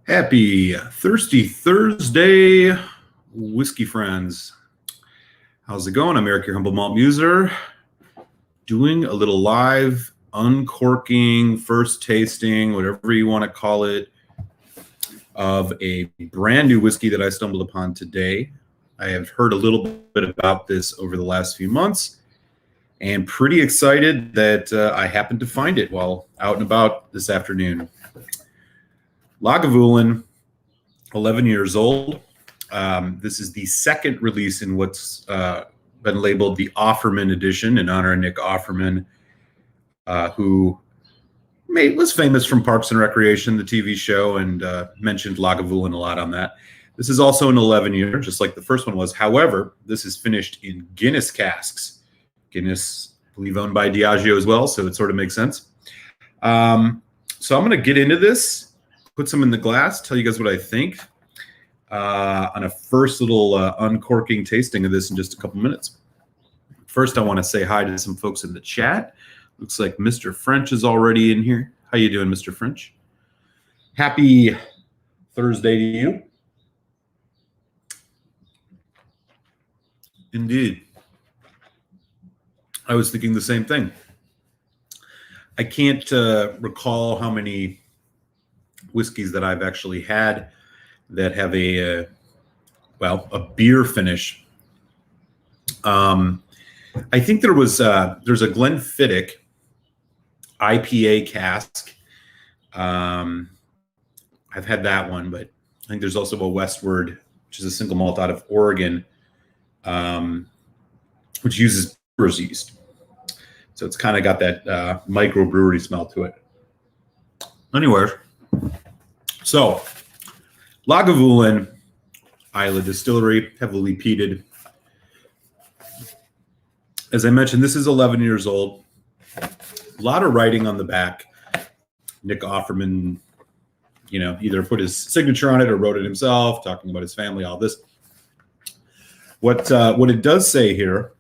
Happy Thirsty Thursday, whiskey friends. How's it going? I'm Eric, your humble malt muser, doing a little live uncorking, first tasting, whatever you want to call it, of a brand new whiskey that I stumbled upon today. I have heard a little bit about this over the last few months and pretty excited that I happened to find it while out and about this afternoon. Lagavulin, 11 years old. This is the second release in what's been labeled the Offerman edition in honor of Nick Offerman, who was famous from Parks and Recreation, the TV show, and mentioned Lagavulin a lot on that. This is also an 11-year, just like the first one was. However, this is finished in Guinness casks. Guinness, I believe, owned by Diageo as well, so it sort of makes sense. So I'm going to get into this, put some in the glass, tell you guys what I think on a first little uncorking tasting of this in just a couple minutes. First, I want to say hi to some folks in the chat. Looks like Mr. French is already in here. How you doing, Mr. French? Happy Thursday to you. Indeed. I was thinking the same thing. I can't recall how many whiskeys that I've actually had that have a beer finish. I think there's a Glenfiddich IPA cask. I've had that one, but I think there's also a Westward, which is a single malt out of Oregon, which uses brewer's yeast. So it's kind of got that microbrewery smell to it. Anyway, so Lagavulin, Isla Distillery, heavily peated. As I mentioned, this is 11 years old. A lot of writing on the back. Nick Offerman, either put his signature on it or wrote it himself, talking about his family, all this. What it does say here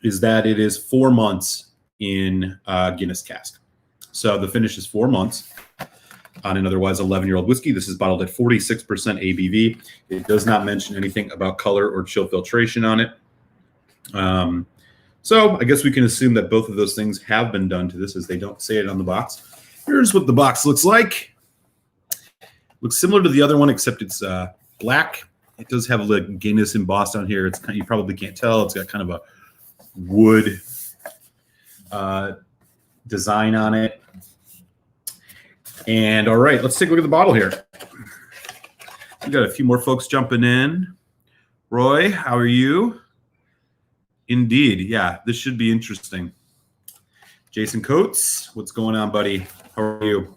is that it is 4 months in Guinness cask. So the finish is 4 months on an otherwise 11-year-old whiskey. This is bottled at 46% ABV. It does not mention anything about color or chill filtration on it. So I guess we can assume that both of those things have been done to this, as they don't say it on the box. Here's what the box looks like. Looks similar to the other one, except it's black. It does have a Guinness embossed on here. It's you probably can't tell. It's got kind of a wood design on it. And all right, let's take a look at the bottle here. We got a few more folks jumping in. Roy, how are you? Indeed, yeah, this should be interesting. Jason Coates, what's going on, buddy? How are you?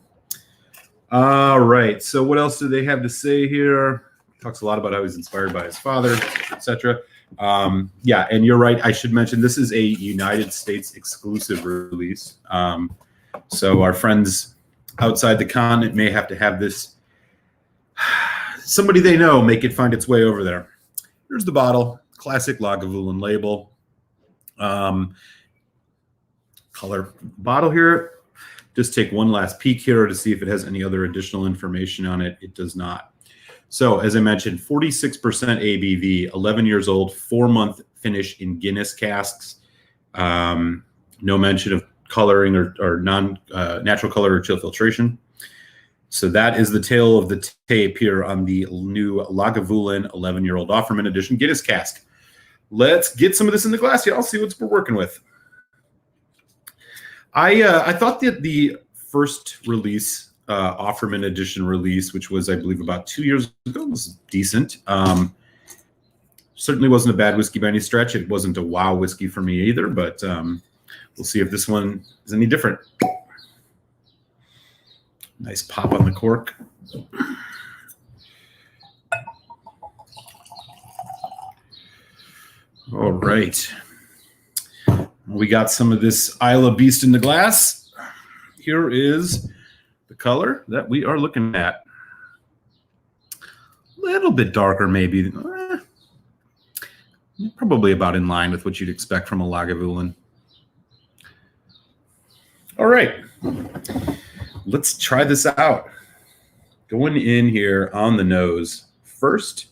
All right, so what else do they have to say here? Talks a lot about how he's inspired by his father, etc. Yeah, and you're right. I should mention this is a United States exclusive release. So our friends outside the continent may have to have this, somebody they know make it find its way over there. Here's the bottle, classic Lagavulin label. Color bottle here. Just take one last peek here to see if it has any other additional information on it. It does not. So as I mentioned, 46% ABV, 11 years old, 4-month finish in Guinness casks. No mention of coloring or non-natural color or chill filtration. So that is the tale of the tape here on the new Lagavulin 11-year-old Offerman edition Guinness cask. Let's get some of this in the glass, y'all. See what we're working with. I thought that the first release, Offerman edition release, which was, I believe, about 2 years ago, was decent. Certainly wasn't a bad whiskey by any stretch. It wasn't a wow whiskey for me either, but we'll see if this one is any different. Nice pop on the cork. All right. We got some of this Isla Beast in the glass. Here is the color that we are looking at. A little bit darker, maybe. Probably about in line with what you'd expect from a Lagavulin. All right. Let's try this out. going in here on the nose first.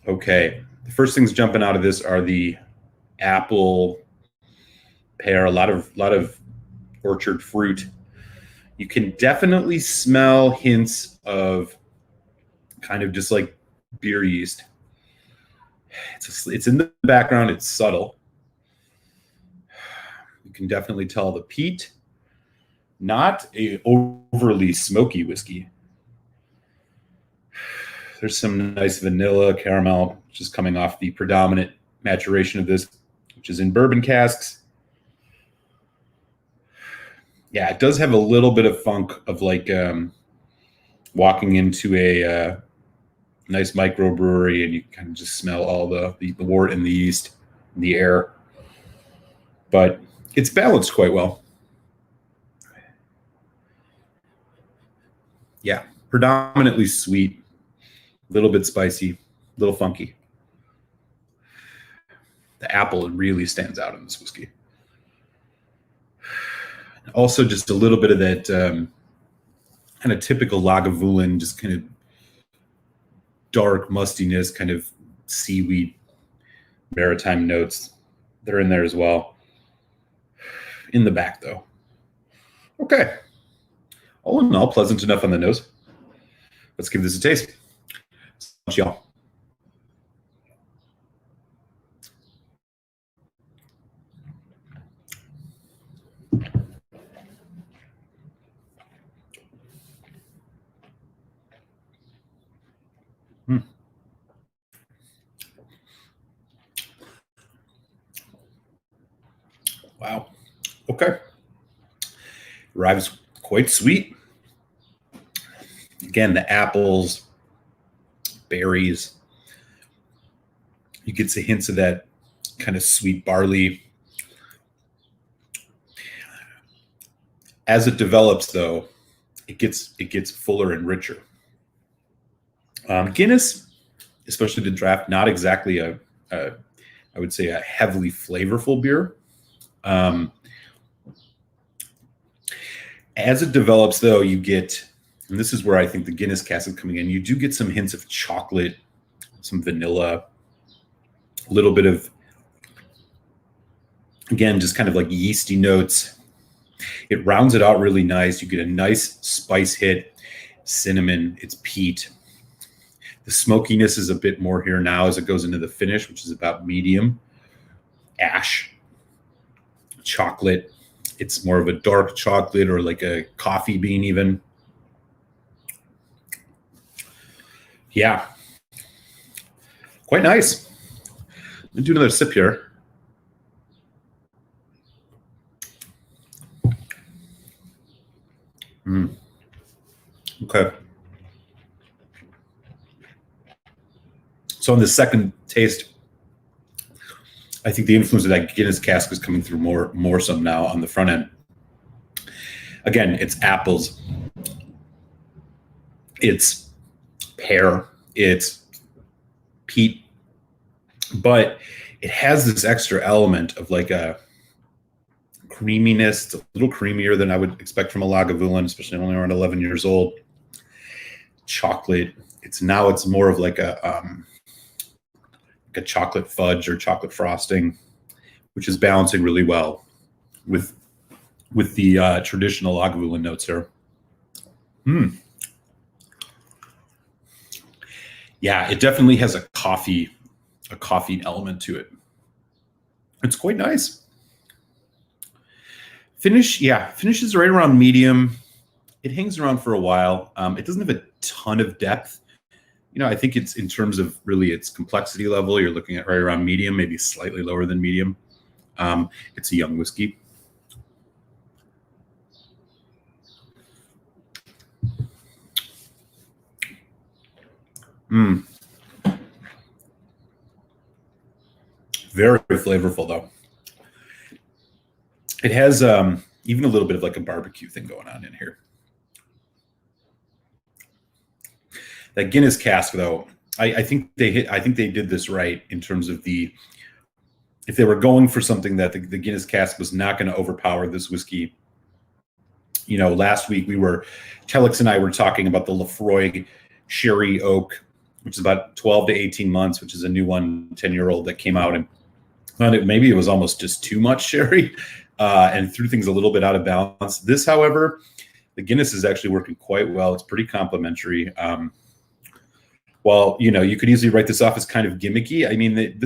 Okay, the first things jumping out of this are the apple, pear, a lot of orchard fruit. You can definitely smell hints of kind of just like beer yeast. It's in the background. It's subtle. You can definitely tell the peat. Not a overly smoky whiskey. There's some nice vanilla caramel just coming off the predominant maturation of this, which is in bourbon casks. Yeah, it does have a little bit of funk of like walking into a nice microbrewery and you kind of just smell all the wort and the yeast in the air. But it's balanced quite well. Yeah, predominantly sweet, a little bit spicy, a little funky. The apple really stands out in this whiskey. Also, just a little bit of that kind of typical Lagavulin, just kind of dark mustiness, kind of seaweed, maritime notes. They're in there as well. In the back, though. Okay. All in all, pleasant enough on the nose. Let's give this a taste. Thanks, y'all. Wow. Okay. Arrives quite sweet. Again, the apples, berries. You get some hints of that kind of sweet barley. As it develops, though, it gets fuller and richer. Guinness, especially the draft, not exactly I would say a heavily flavorful beer. As it develops, though, you get, and this is where I think the Guinness cask is coming in, you do get some hints of chocolate, some vanilla, a little bit of, again, just kind of like yeasty notes. It rounds it out really nice. You get a nice spice hit, cinnamon, it's peat. The smokiness is a bit more here now as it goes into the finish, which is about medium. Ash, chocolate. It's more of a dark chocolate or like a coffee bean even. Yeah. Quite nice. Let me do another sip here. Okay. So on the second taste, I think the influence of that Guinness cask is coming through more so now on the front end. Again, it's apples, it's pear, it's peat, but it has this extra element of like a creaminess. It's a little creamier than I would expect from a Lagavulin, especially only around 11 years old. Chocolate. It's more of like a chocolate fudge or chocolate frosting, which is balancing really well with the traditional Lagavulin notes here. Yeah, it definitely has a coffee element to it. It's quite nice. Finishes right around medium. It hangs around for a while. It doesn't have a ton of depth. I think it's in terms of really its complexity level, you're looking at right around medium, maybe slightly lower than medium. It's a young whiskey. Very flavorful, though. It has even a little bit of like a barbecue thing going on in here. That Guinness cask, though, I think they did this right in terms of if they were going for something that the Guinness cask was not going to overpower this whiskey, last week Telix and I were talking about the Lefroy Sherry Oak, which is about 12 to 18 months, which is a new one, 10-year-old that came out, and found maybe it was almost just too much sherry and threw things a little bit out of balance. This, however, the Guinness is actually working quite well. It's pretty complimentary. While, you could easily write this off as kind of gimmicky, I mean, it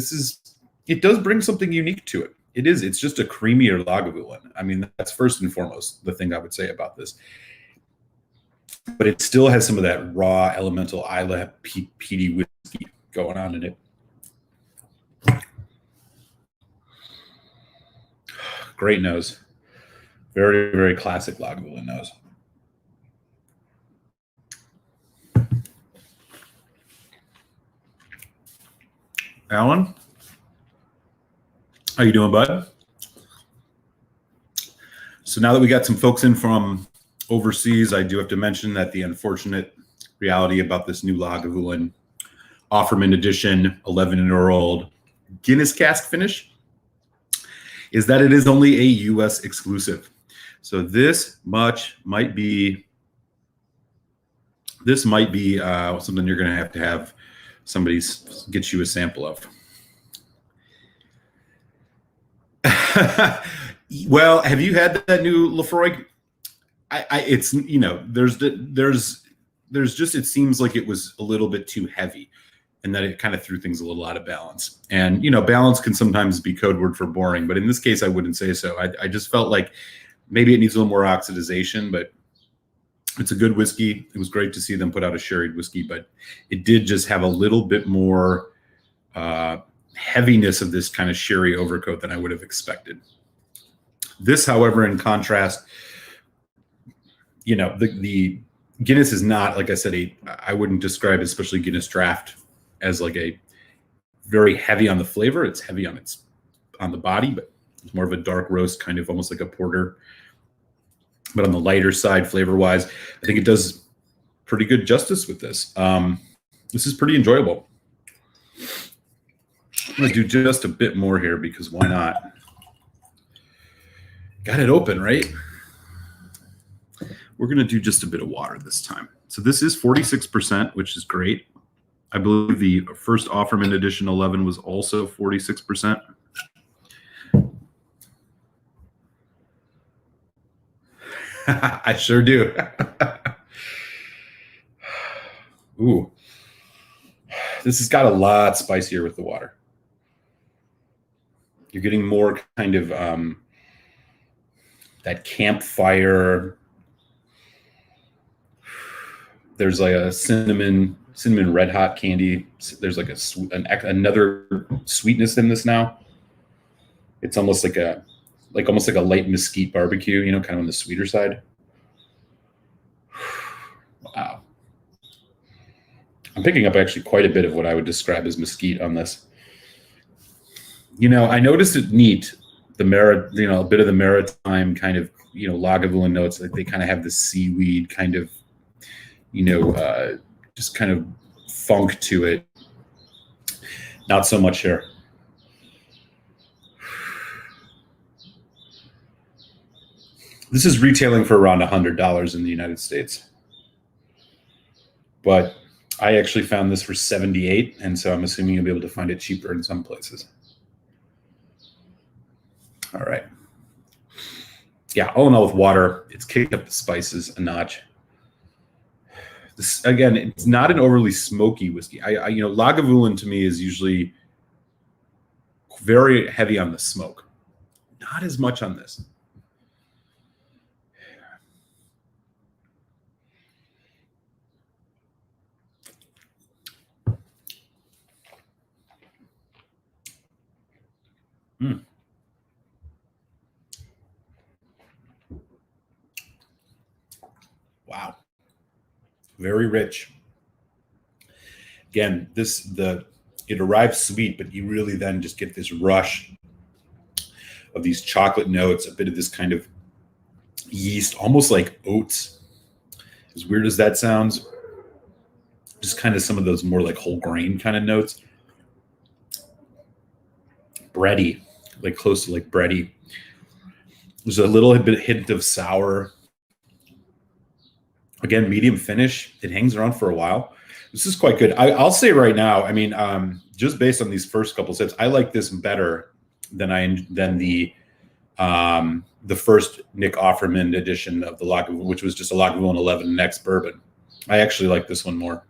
does bring something unique to it. It's just a creamier Lagavulin. I mean, that's first and foremost the thing I would say about this. But it still has some of that raw elemental Isla peaty whiskey going on in it. Great nose. Very, very classic Lagavulin nose. Alan? How you doing, bud? So now that we got some folks in from overseas, I do have to mention that the unfortunate reality about this new Lagavulin Offerman edition 11-year-old Guinness cask finish is that it is only a U.S. exclusive. So this might be something you're going to have somebody get you a sample of. Well, have you had that new Lefroy? It's there's just, it seems like it was a little bit too heavy, and that it kind of threw things a little out of balance. And balance can sometimes be code word for boring, but in this case, I wouldn't say so. I just felt like maybe it needs a little more oxidization, but it's a good whiskey. It was great to see them put out a sherried whiskey, but it did just have a little bit more heaviness of this kind of sherry overcoat than I would have expected. This, however, in contrast, the Guinness is not, like I said, I wouldn't describe especially Guinness Draft as like a very heavy on the flavor. It's heavy on the body, but it's more of a dark roast, kind of almost like a porter. But on the lighter side, flavor-wise, I think it does pretty good justice with this. This is pretty enjoyable. I'm going to do just a bit more here because why not? Got it open, right? We're going to do just a bit of water this time. So this is 46%, which is great. I believe the first Offerman edition 11 was also 46%. I sure do. Ooh. This has got a lot spicier with the water. You're getting more kind of that campfire. There's like a cinnamon red hot candy. There's like another sweetness in this now. It's almost like a light mesquite barbecue, kind of on the sweeter side. Wow. I'm picking up actually quite a bit of what I would describe as mesquite on this. I noticed it neat, a bit of the maritime kind of, Lagavulin notes. Like they kind of have this seaweed kind of, just kind of funk to it. Not so much here. This is retailing for around $100 in the United States. But I actually found this for $78, and so I'm assuming you'll be able to find it cheaper in some places. All right. Yeah, all in all with water, it's kicked up the spices a notch. This, again, it's not an overly smoky whiskey. Lagavulin to me is usually very heavy on the smoke. Not as much on this. Wow. Very rich. Again, it arrives sweet, but you really then just get this rush of these chocolate notes, a bit of this kind of yeast, almost like oats. As weird as that sounds, just kind of some of those more like whole grain kind of notes. Bready, like close to like bready. There's a little bit hint of sour Again, medium finish. It hangs around for a while. This is quite good. I'll say right now, I mean, just based on these first couple sips, I like this better than the first Nick Offerman edition of the Lagavulin, which was just a Lagavulin 11 next bourbon. I actually like this one more.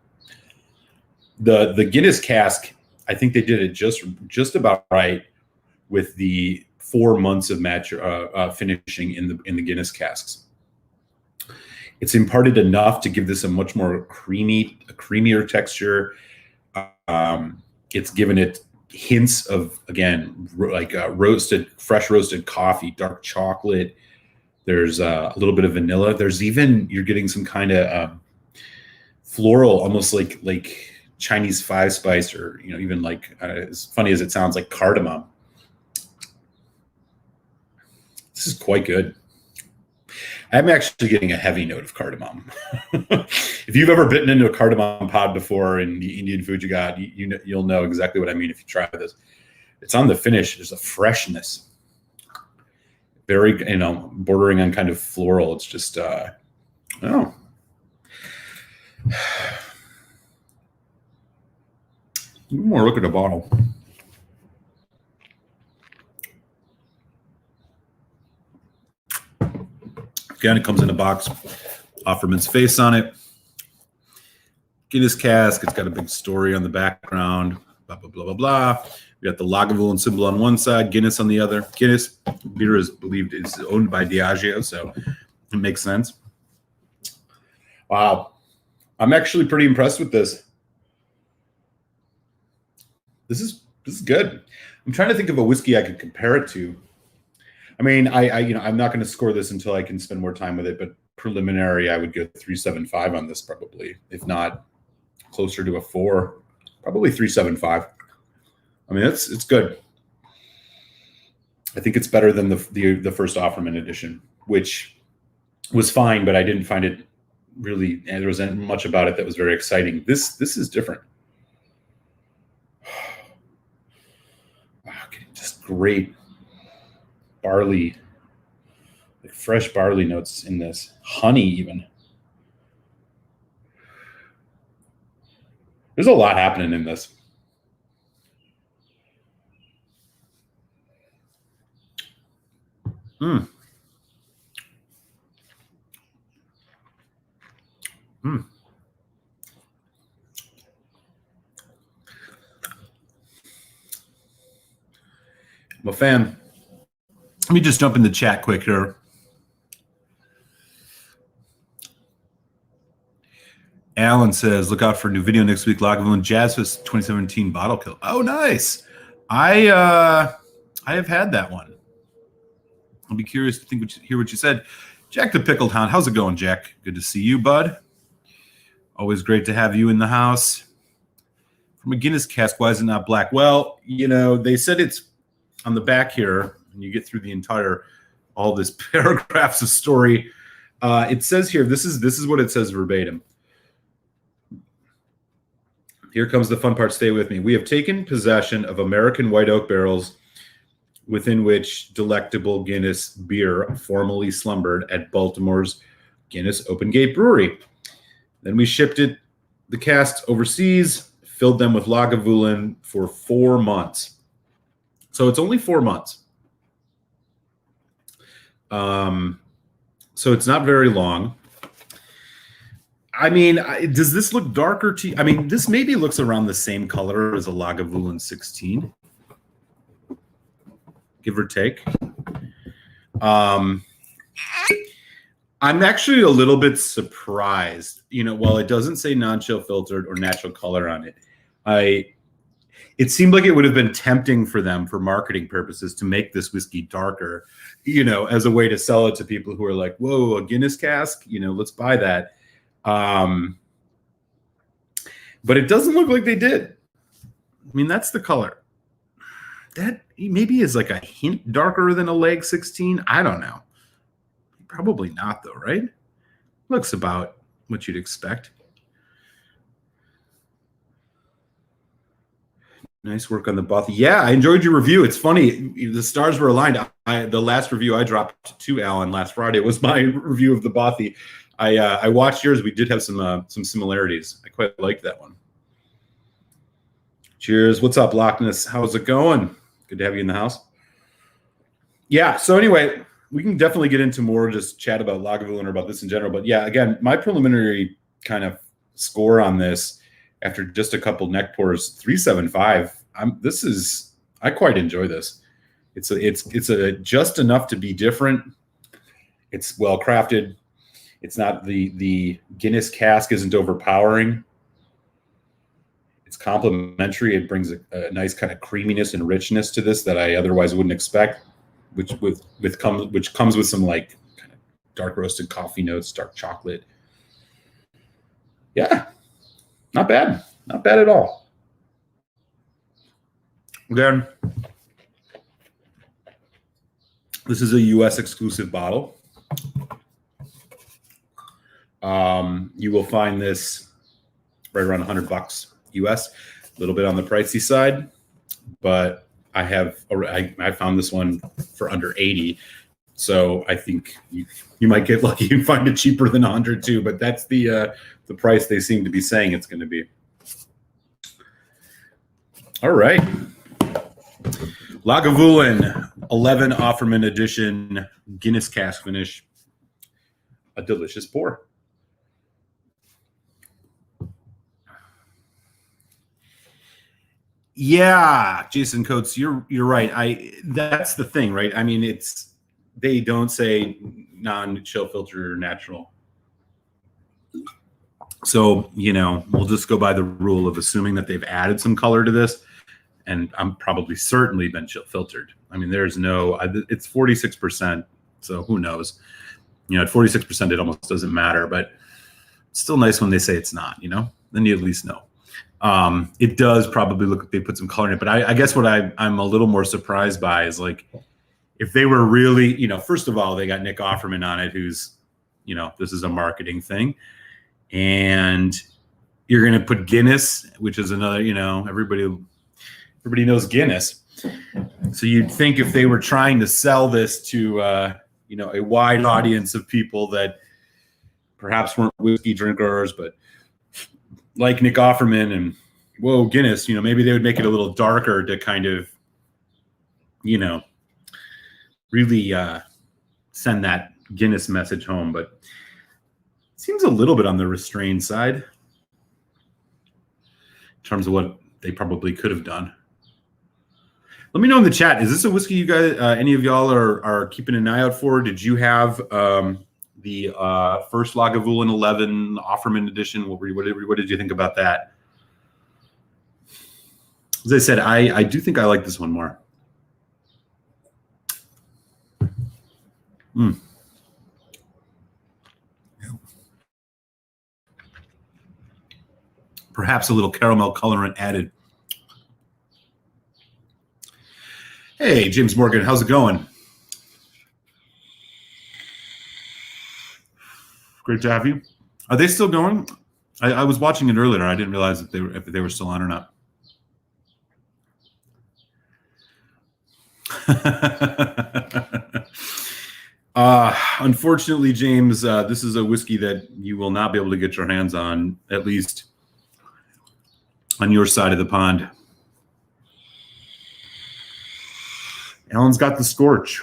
The Guinness cask, I think they did it just about right with the 4 months of finishing in the Guinness casks. It's imparted enough to give this a much more creamier texture. It's given it hints of, again, like fresh roasted coffee, dark chocolate. There's a little bit of vanilla. There's even, you're getting some kind of floral, almost like Chinese 5-spice, or even like, as funny as it sounds, like cardamom. This is quite good. I'm actually getting a heavy note of cardamom. If you've ever bitten into a cardamom pod before in the Indian food you got, you'll know exactly what I mean if you try this. It's on the finish. There's a freshness, very, bordering on kind of floral. It's just, oh. More look at the bottle. Again, it comes in a box. Offerman's face on it. Guinness cask. It's got a big story on the background. Blah, blah, blah, blah, blah. We got the Lagavulin symbol on one side, Guinness on the other. Guinness beer is believed is owned by Diageo, so it makes sense. Wow. I'm actually pretty impressed with this. This is good. I'm trying to think of a whiskey I could compare it to. I mean, I'm not going to score this until I can spend more time with it, but preliminary, I would go 3.75 on this probably, if not closer to a 4, probably 3.75. I mean, it's good. I think it's better than the first Offerman edition, which was fine, but I didn't find it really, and there wasn't much about it that was very exciting. This is different. Wow, just great barley, like fresh barley notes in this. Honey even. There's a lot happening in this. I'm a fan. Let me just jump in the chat quick here. Alan says, look out for a new video next week. Lagavulin Jazz Fest 2017 bottle kill. Oh, nice. I have had that one. I'll be curious to hear what you said. Jack the Pickled Hound. How's it going, Jack? Good to see you, bud. Always great to have you in the house. From a Guinness cask, why is it not black? Well, they said it's on the back here. And you get through all this paragraphs of story. It says here, this is what it says verbatim. Here comes the fun part. Stay with me. We have taken possession of American white oak barrels within which delectable Guinness beer formerly slumbered at Baltimore's Guinness Open Gate Brewery. Then we shipped the casks overseas, filled them with Lagavulin for 4 months. So it's only 4 months. So it's not very long. I mean, does this look darker to you? I mean, this maybe looks around the same color as a Lagavulin 16, give or take. I'm actually a little bit surprised. While it doesn't say non-chill filtered or natural color on it, it seemed like it would have been tempting for them, for marketing purposes, to make this whiskey darker, as a way to sell it to people who are like, whoa, a Guinness cask, let's buy that. But it doesn't look like they did. I mean, that's the color. That maybe is like a hint darker than a Lag 16. I don't know. Probably not, though, right? Looks about what you'd expect. Nice work on the Bothy. Yeah, I enjoyed your review. It's funny, the stars were aligned. The last review I dropped to Alan last Friday was my review of the Bothy. I watched yours. We did have some similarities. I quite liked that one. Cheers. What's up, Loch Ness? How's it going? Good to have you in the house. Yeah. So anyway, we can definitely get into more just chat about Lagavulin or about this in general. But yeah, again, my preliminary kind of score on this after just a couple neck pours, 375. I quite enjoy this. It's a just enough to be different. It's well crafted. It's not the Guinness cask isn't overpowering. It's complementary. It brings a nice kind of creaminess and richness to this that I otherwise wouldn't expect, which comes with some like kind of dark roasted coffee notes, dark chocolate. Yeah, not bad. Not bad at all. Again, this is a U.S. exclusive bottle. You will find this right around $100 US, a little bit on the pricey side, but I found this one for under 80. So I think you might get lucky and find it cheaper than 100 too, but that's the price they seem to be saying it's going to be. All right. Lagavulin 11 Offerman edition Guinness cask finish. A delicious pour. Yeah, Jason Coates, you're right. That's the thing, right? I mean, they don't say non-chill filter or natural. So, we'll just go by the rule of assuming that they've added some color to this, and I'm probably certainly been chill filtered. I mean, it's 46%, so who knows? At 46%, it almost doesn't matter, but it's still nice when they say it's not, then you at least know. It does probably look like they put some color in it, but I guess what I'm a little more surprised by is like, if they were really, first of all, they got Nick Offerman on it, who's, this is a marketing thing, and you're going to put Guinness, which is another, everybody knows Guinness. So you'd think if they were trying to sell this to, a wide audience of people that perhaps weren't whiskey drinkers, but like Nick Offerman and Guinness, maybe they would make it a little darker to kind of, really send that Guinness message home. But it seems a little bit on the restrained side in terms of what they probably could have done. Let me know in the chat. Is this a whiskey you guys, any of y'all are keeping an eye out for? Did you have the first Lagavulin 11 Offerman edition? What did you think about that? As I said, I do think I like this one more. Perhaps a little caramel colorant added. Hey, James Morgan, how's it going? Great to have you. Are they still going? I was watching it earlier. I didn't realize if they were still on or not. Unfortunately, James, this is a whiskey that you will not be able to get your hands on, at least on your side of the pond. Alan's got the scorch.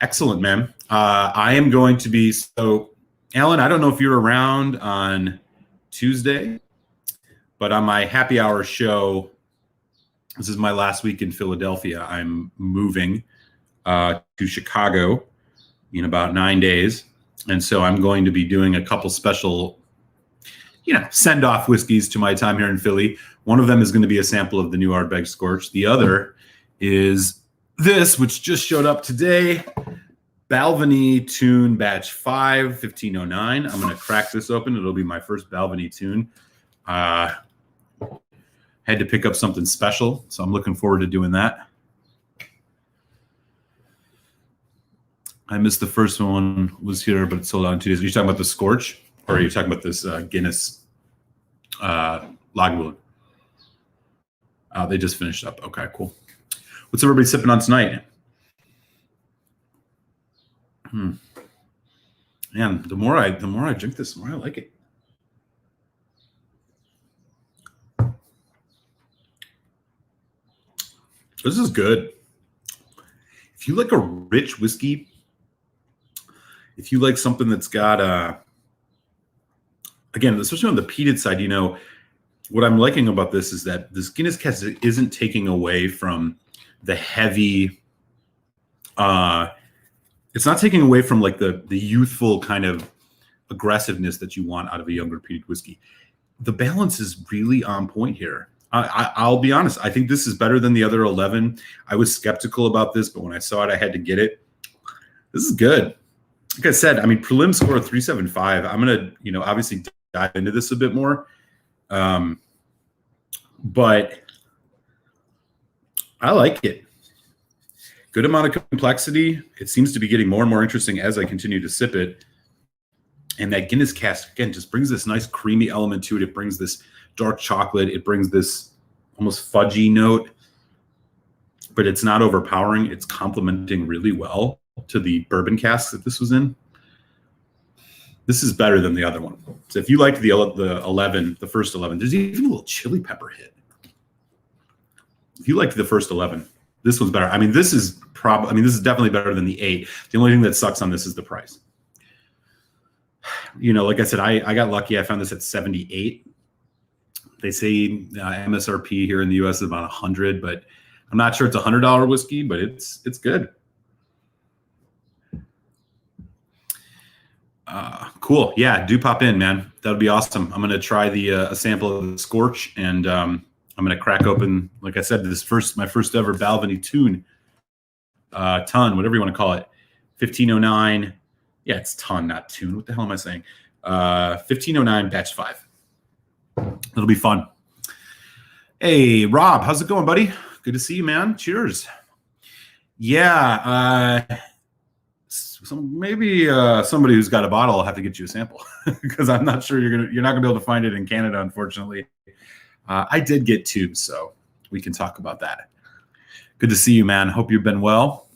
Excellent, man. I am going to be, so Alan, I don't know if you're around on Tuesday, but on my happy hour show, this is my last week in Philadelphia. I'm moving to Chicago in about 9 days. And so I'm going to be doing a couple special, send-off whiskeys to my time here in Philly. One of them is going to be a sample of the new Ardbeg Scorch. The other is this, which just showed up today, Balvenie Tune Batch 5, 1509. I'm going to crack this open. It'll be my first Balvenie Tune. Had to pick up something special, so I'm looking forward to doing that. I missed the first one, was here, but it sold out in 2 days. Are you talking about the Scorch, or are you talking about this Guinness Lagavulin? They just finished up. Okay, cool. What's everybody sipping on tonight? Man, the more I drink this, the more I like it. This is good. If you like a rich whiskey, if you like something that's got again, especially on the peated side, you know, what I'm liking about this is that this Guinness Cask isn't taking away from the heavy, it's not taking away from like the youthful kind of aggressiveness that you want out of a younger peated whiskey. The balance is really on point here. I'll be honest. I think this is better than the other 11. I was skeptical about this, but when I saw it, I had to get it. This is good. Like I said, I mean, prelim score of 375. I'm going to, you know, obviously dive into this a bit more. But I like it. Good amount of complexity. It seems to be getting more and more interesting as I continue to sip it. And that Guinness Cask, again, just brings this nice creamy element to it. It brings this dark chocolate. It brings this almost fudgy note, but it's not overpowering. It's complementing really well to the bourbon casks that this was in. This is better than the other one. So if you liked the 11, the first 11, there's even a little chili pepper hit. If you liked the first 11, this one's better. I mean, this is definitely better than the 8. The only thing that sucks on this is the price. You know, like I said, I got lucky. I found this at 78. They say MSRP here in the US is about 100, but I'm not sure it's a $100 whiskey, but it's good. Cool. Yeah, do pop in, man. That would be awesome. I'm going to try a sample of the Scorch, and I'm going to crack open, like I said, my first ever Balvenie Tune, ton, whatever you want to call it, 1509. Yeah, it's ton, not tune. What the hell am I saying? 1509 batch 5. It'll be fun. Hey, Rob, how's it going, buddy? Good to see you, man. Cheers. Yeah, maybe somebody who's got a bottle will have to get you a sample because I'm not sure you're not gonna be able to find it in Canada, unfortunately. I did get 2, so we can talk about that. Good to see you, man. Hope you've been well.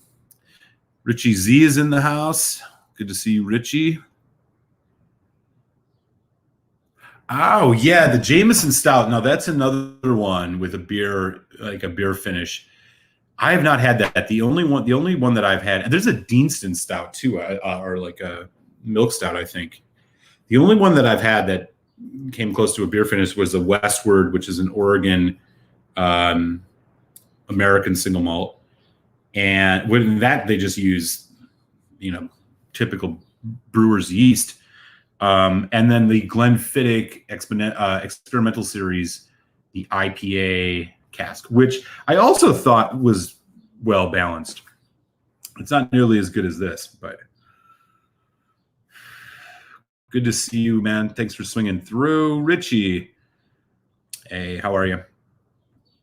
Richie Z is in the house. Good to see you, Richie. Oh, yeah, the Jameson Stout. Now, that's another one with a beer, like a beer finish. I have not had that. The only one that I've had, and there's a Deanston Stout too, or like a milk stout, I think. The only one that I've had that came close to a beer finish was the Westward, which is an Oregon American single malt. And with that, they just use, you know, typical brewer's yeast. And then the Glenfiddich experimental series, the IPA cask, which I also thought was well balanced. It's not nearly as good as this, but good to see you, man. Thanks for swinging through. Richie, hey, how are you?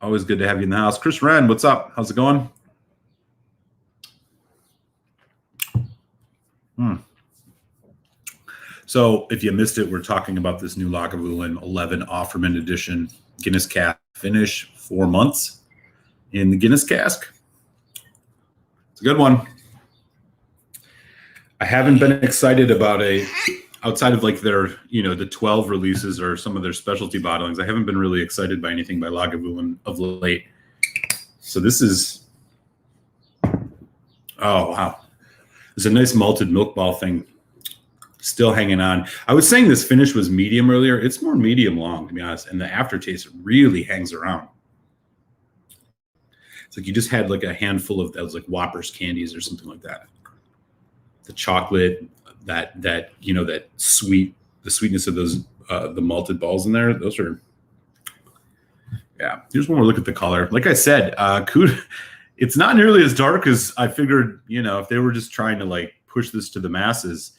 Always good to have you in the house. Chris Wren, what's up? How's it going? So if you missed it, we're talking about this new Lagavulin 11 Offerman edition Guinness Cask finish, 4 months in the Guinness Cask. It's a good one. I haven't been excited about outside of like their, you know, the 12 releases or some of their specialty bottlings. I haven't been really excited by anything by Lagavulin of late. So this is, oh, wow. There's a nice malted milk ball thing still hanging on. I was saying this finish was medium earlier. It's more medium long, to be honest. And the aftertaste really hangs around. It's like you just had like a handful of those like Whoppers candies or something like that. The chocolate, that you know, that the sweetness of those the malted balls in there. Those are, yeah. Here's one more look at the color. Like I said, it's not nearly as dark as I figured. You know, if they were just trying to like push this to the masses,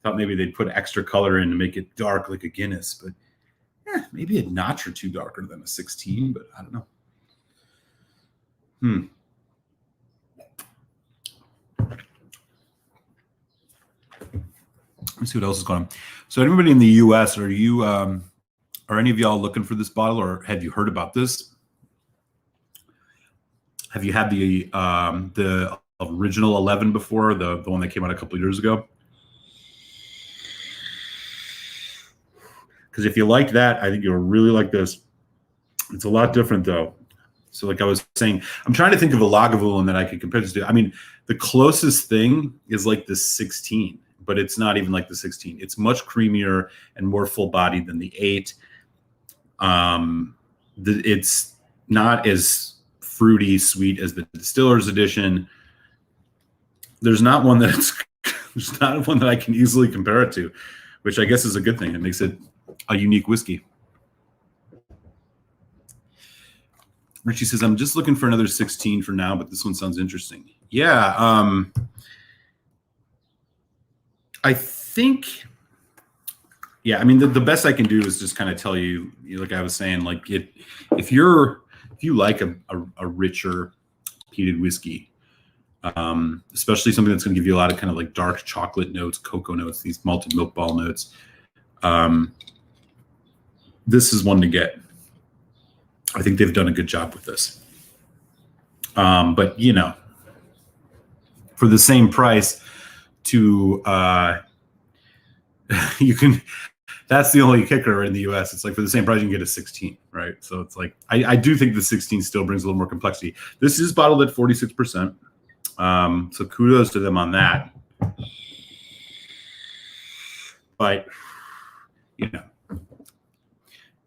thought maybe they'd put extra color in to make it dark like a Guinness, but maybe a notch or two darker than a 16, but I don't know. Let's see what else is going on. So everybody in the US, are any of y'all looking for this bottle, or have you heard about this? Have you had the original 11 before, the one that came out a couple of years ago? Because if you like that, I think you'll really like this. It's a lot different though. So like I was saying, I'm trying to think of a Lagavulin that I could compare this to. I mean, the closest thing is like the 16, but it's not even like the 16. It's much creamier and more full bodied than the 8. It's not as fruity sweet as the Distiller's Edition. There's not one that I can easily compare it to, which I guess is a good thing. It makes it a unique whiskey. Richie says, I'm just looking for another 16 for now, but this one sounds interesting. Yeah. I think, yeah, I mean, the best I can do is just kind of tell you, like I was saying, like if you like a richer peated whiskey, especially something that's going to give you a lot of kind of like dark chocolate notes, cocoa notes, these malted milk ball notes, this is one to get. I think they've done a good job with this. But for the same price you can, that's the only kicker in the US. It's like for the same price, you can get a 16, right? So it's like, I do think the 16 still brings a little more complexity. This is bottled at 46%. So kudos to them on that. But,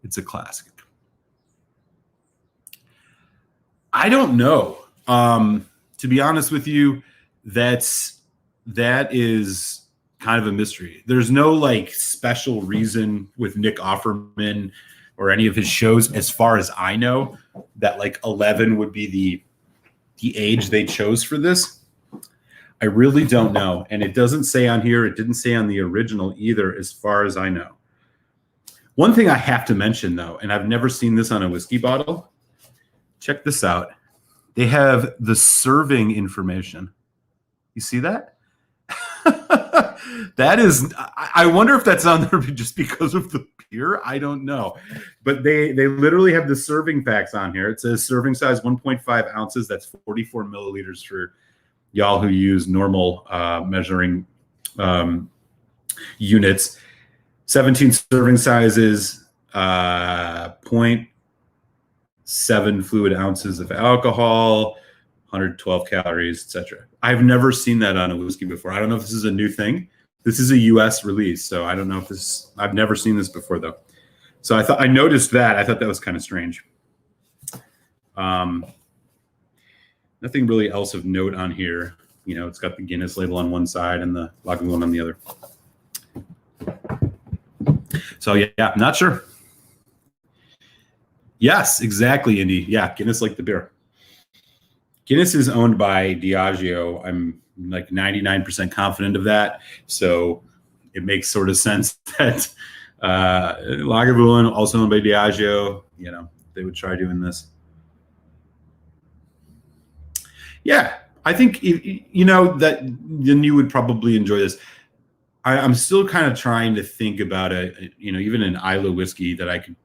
it's a classic. I don't know. To be honest with you, that is kind of a mystery. There's no like special reason with Nick Offerman or any of his shows, as far as I know, that like 11 would be the age they chose for this. I really don't know. And it doesn't say on here, it didn't say on the original either, as far as I know. One thing I have to mention though, and I've never seen this on a whiskey bottle. Check this out. They have the serving information. You see that? That is, I wonder if that's on there just because of the beer. I don't know. But they literally have the serving packs on here. It says serving size 1.5 ounces. That's 44 milliliters for y'all who use normal measuring units. 17 serving sizes, 0.7 fluid ounces of alcohol, 112 calories, etc. I've never seen that on a whiskey before. I don't know if this is a new thing. This is a US release, so I don't know if this, I've never seen this before though. So I noticed that. I thought that was kind of strange. Nothing really else of note on here. It's got the Guinness label on one side and the Lagavulin on the other. So yeah, not sure. Yes, exactly, Indy. Yeah, Guinness like the beer. Guinness is owned by Diageo. I'm like 99% confident of that. So it makes sort of sense that Lagavulin, also owned by Diageo, they would try doing this. Yeah, I think, that then you would probably enjoy this. I'm still kind of trying to think about it, even an Islay whiskey that I could,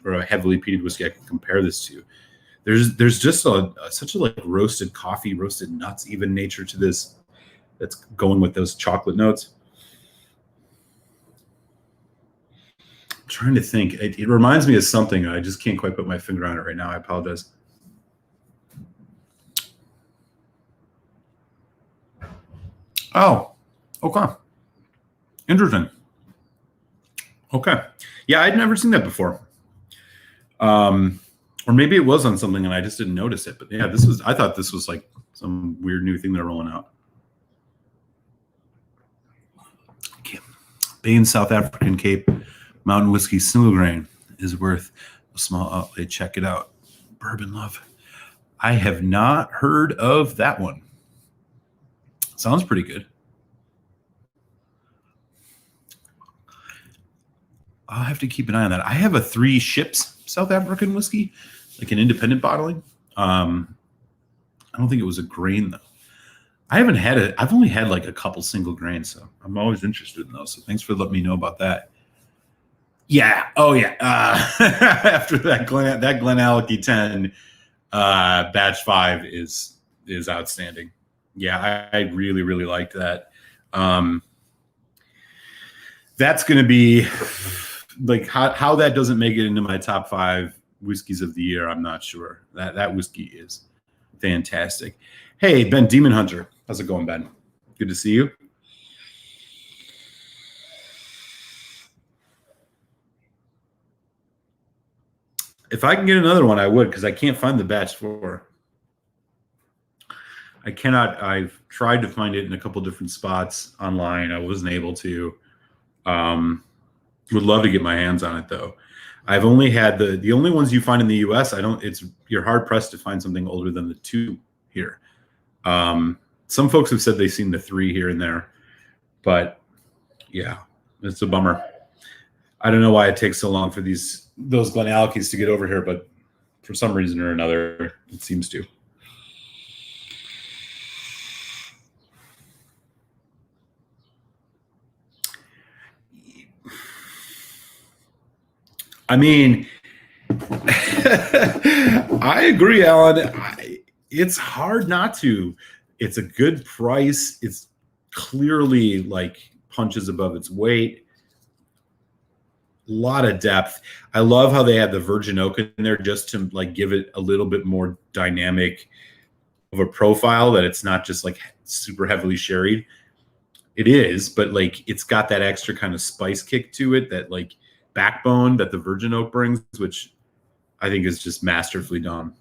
or a heavily peated whiskey I could compare this to. There's just such a like roasted coffee, roasted nuts, even nature to this that's going with those chocolate notes. I'm trying to think. It reminds me of something. I just can't quite put my finger on it right now. I apologize. Oh, okay. Interesting. Okay. Yeah, I'd never seen that before. Or maybe it was on something and I just didn't notice it. But yeah, I thought this was like some weird new thing they're rolling out. Okay. Bain South African Cape Mountain Whiskey Single Grain is worth a small outlay. Check it out. Bourbon Love. I have not heard of that one. Sounds pretty good. I'll have to keep an eye on that. I have a 3 Ships South African whiskey, like an independent bottling. I don't think it was a grain though. I haven't had it. I've only had like a couple single grains, so I'm always interested in those. So thanks for letting me know about that. Yeah. Oh yeah. After that Glen Allachie 10, Batch 5 is outstanding. Yeah, I really, really liked that. That's going to be like how that doesn't make it into my top 5 whiskeys of the year. I'm not sure. That whiskey is fantastic. Hey, Ben Demon Hunter. How's it going, Ben? Good to see you. If I can get another one, I would, because I can't find the batch 4. I cannot. I've tried to find it in a couple different spots online. I wasn't able to. Would love to get my hands on it though. I've only had the only ones you find in the U.S. You're hard pressed to find something older than the 2 here. Some folks have said they've seen the 3 here and there, but yeah, it's a bummer. I don't know why it takes so long for those Glenallachys to get over here, but for some reason or another, it seems to. I mean, I agree, Alan. It's hard not to. It's a good price. It's clearly like punches above its weight. A lot of depth. I love how they have the virgin oak in there just to like give it a little bit more dynamic of a profile, that it's not just like super heavily sherried. It is, but like it's got that extra kind of spice kick to it, that like backbone that the virgin oak brings, which I think is just masterfully done.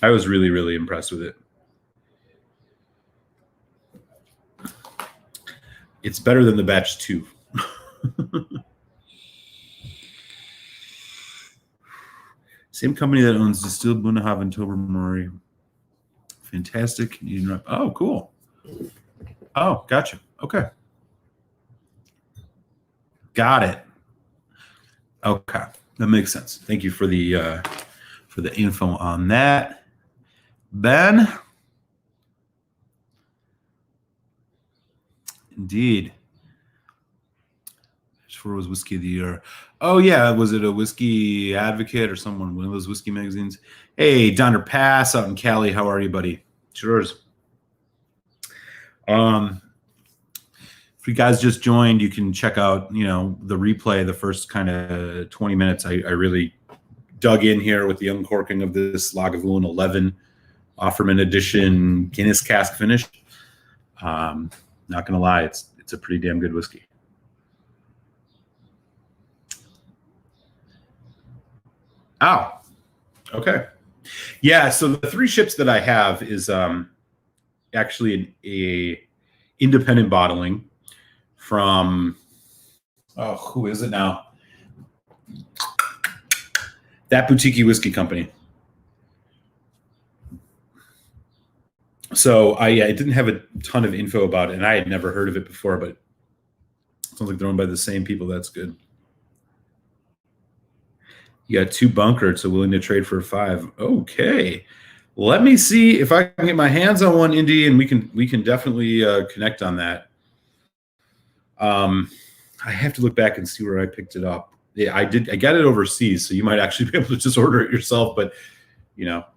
I was really, really impressed with it. It's better than the batch 2. Same company that owns Distilled Bunnahabhain Tobermory. Fantastic. Oh, cool. Oh, gotcha. Okay. Got it. Okay, that makes sense. Thank you for the info on that, Ben. Indeed. For was whiskey of the year. Oh yeah, was it a Whiskey Advocate or someone, one of those whiskey magazines? Hey, Donner Pass out in Cali. How are you, buddy? Sure. If you guys just joined, you can check out, the replay, the first kind of 20 minutes. I really dug in here with the uncorking of this Lagavulin 11 Offerman edition Guinness cask finish. Not going to lie, it's a pretty damn good whiskey. Oh, okay. Yeah, so the 3 ships that I have is actually a independent bottling from, who is it now? That Boutique Whiskey Company. So I didn't have a ton of info about it, and I had never heard of it before, but it sounds like they're owned by the same people. That's good. You got 2 bunkered, so willing to trade for a 5. Okay. Let me see if I can get my hands on one, Indy, and we can definitely connect on that. I have to look back and see where I picked it up. Yeah, I got it overseas, so you might actually be able to just order it yourself. But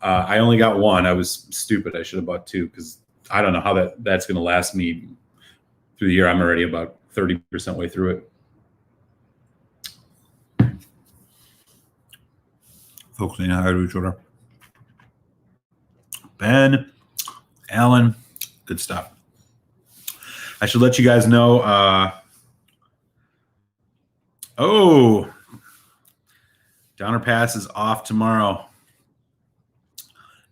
I only got 1. I was stupid. I should have bought 2, because I don't know how that's going to last me through the year. I'm already about 30% way through it. Folks, they know how to do each other. Ben, Alan, good stuff. I should let you guys know. Donner Pass is off tomorrow.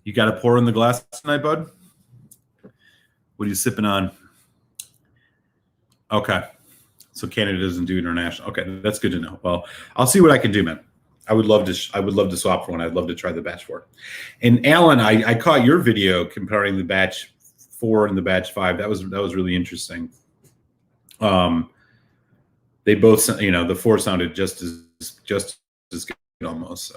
You got to pour in the glass tonight, bud? What are you sipping on? Okay. So Canada doesn't do international. Okay, that's good to know. Well, I'll see what I can do, man. I would love to swap for one. I'd love to try the batch 4. And Alan, I caught your video comparing the batch 4 and the batch 5. That was really interesting. They both, the 4 sounded just as good almost. So.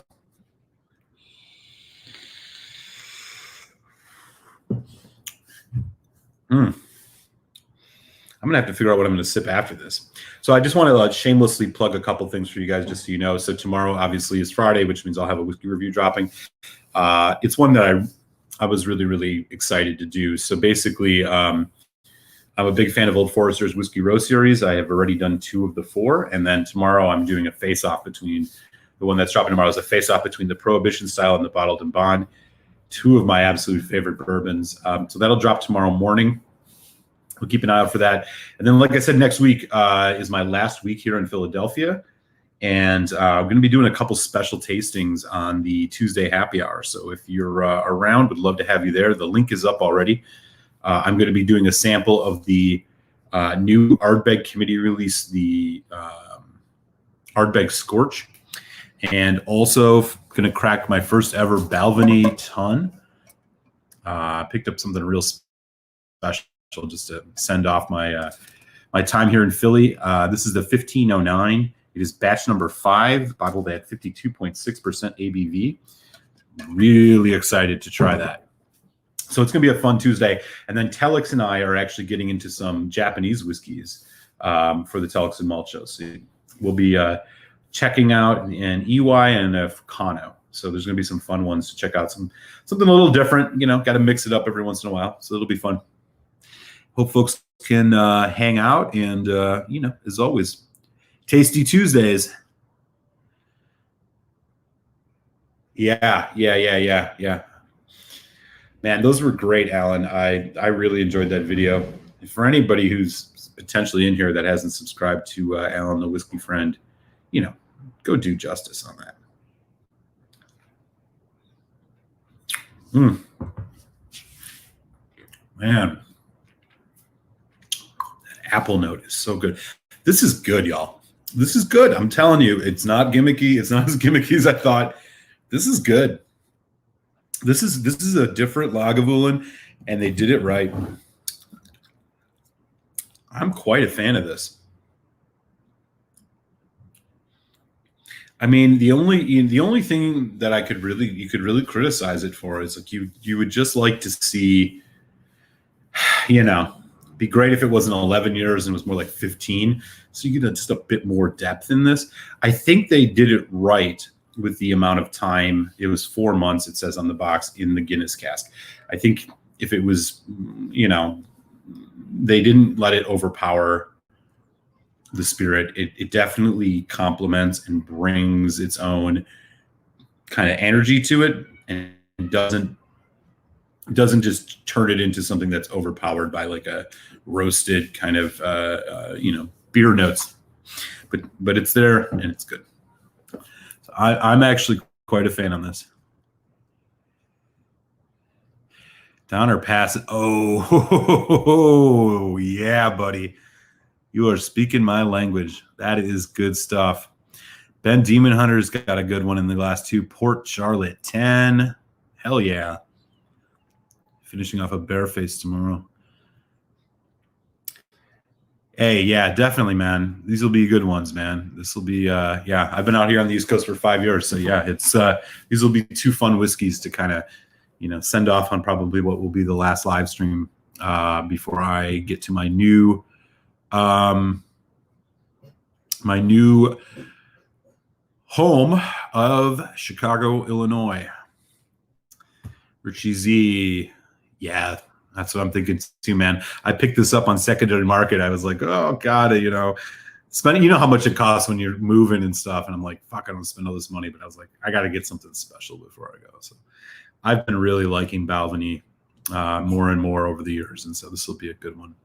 I'm gonna have to figure out what I'm gonna sip after this. So I just want to shamelessly plug a couple things for you guys, just so you know. So tomorrow, obviously, is Friday, which means I'll have a whiskey review dropping. It's one that I was really, really excited to do. So basically, I'm a big fan of Old Forester's Whiskey Row series. I have already done 2 of the 4, and then tomorrow I'm doing a face-off between the one that's dropping tomorrow is a face-off between the Prohibition style and the Bottled and Bond, 2 of my absolute favorite bourbons. So that'll drop tomorrow morning. We'll keep an eye out for that. And then, like I said, next week is my last week here in Philadelphia. And I'm going to be doing a couple special tastings on the Tuesday happy hour. So if you're around, would love to have you there. The link is up already. I'm going to be doing a sample of the new Ardbeg committee release, the Ardbeg Scorch. And also going to crack my first ever Balvenie ton. Picked up something real special just to send off my my time here in Philly. This is the 1509. It is batch number 5, bottled at 52.6% ABV. Really excited to try that. So it's going to be a fun Tuesday. And then Telix and I are actually getting into some Japanese whiskeys for the Telix and Malt show. So we'll be checking out an EY and a Kano. So there's going to be some fun ones to check out. Something a little different. You know, got to mix it up every once in a while. So it'll be fun. Hope folks can hang out. And, you know, as always, Tasty Tuesdays. Yeah. Man, those were great, Alan. I really enjoyed that video. And for anybody who's potentially in here that hasn't subscribed to Alan the Whiskey Friend, you know, go do justice on that. Man, that apple note is so good. This is good, y'all. This is good. I'm telling you, it's not gimmicky. It's not as gimmicky as I thought. This is good. This is a different Lagavulin, and they did it right. I'm quite a fan of this. I mean, the only thing that you could really criticize it for is like you would just like to see, you know, be great if it wasn't 11 years and it was more like 15. So you get just a bit more depth in this. I think they did it right with the amount of time. It was 4 months, it says on the box, in the Guinness cask. I think if it was, you know, they didn't let it overpower the spirit. It definitely complements and brings its own kind of energy to it, and doesn't just turn it into something that's overpowered by like a roasted kind of you know, beer notes. But it's there and it's good. So I'm actually quite a fan on this. Down or pass it. Oh, yeah, buddy. You are speaking my language. That is good stuff. Ben Demon Hunter's got a good one in the last 2. Port Charlotte 10. Hell yeah. Finishing off a Bareface tomorrow. Hey, yeah, definitely, man. These will be good ones, man. This will be, yeah, I've been out here on the East Coast for 5 years. So, yeah, it's these will be 2 fun whiskeys to kind of, you know, send off on probably what will be the last live stream before I get to my new home of Chicago, Illinois. Richie Z. Yeah, that's what I'm thinking too, man. I picked this up on secondary market. I was like, oh God, you know, spending, you know how much it costs when you're moving and stuff. And I'm like, fuck, I don't spend all this money. But I was like, I got to get something special before I go. So I've been really liking Balvenie more and more over the years. And so this will be a good one.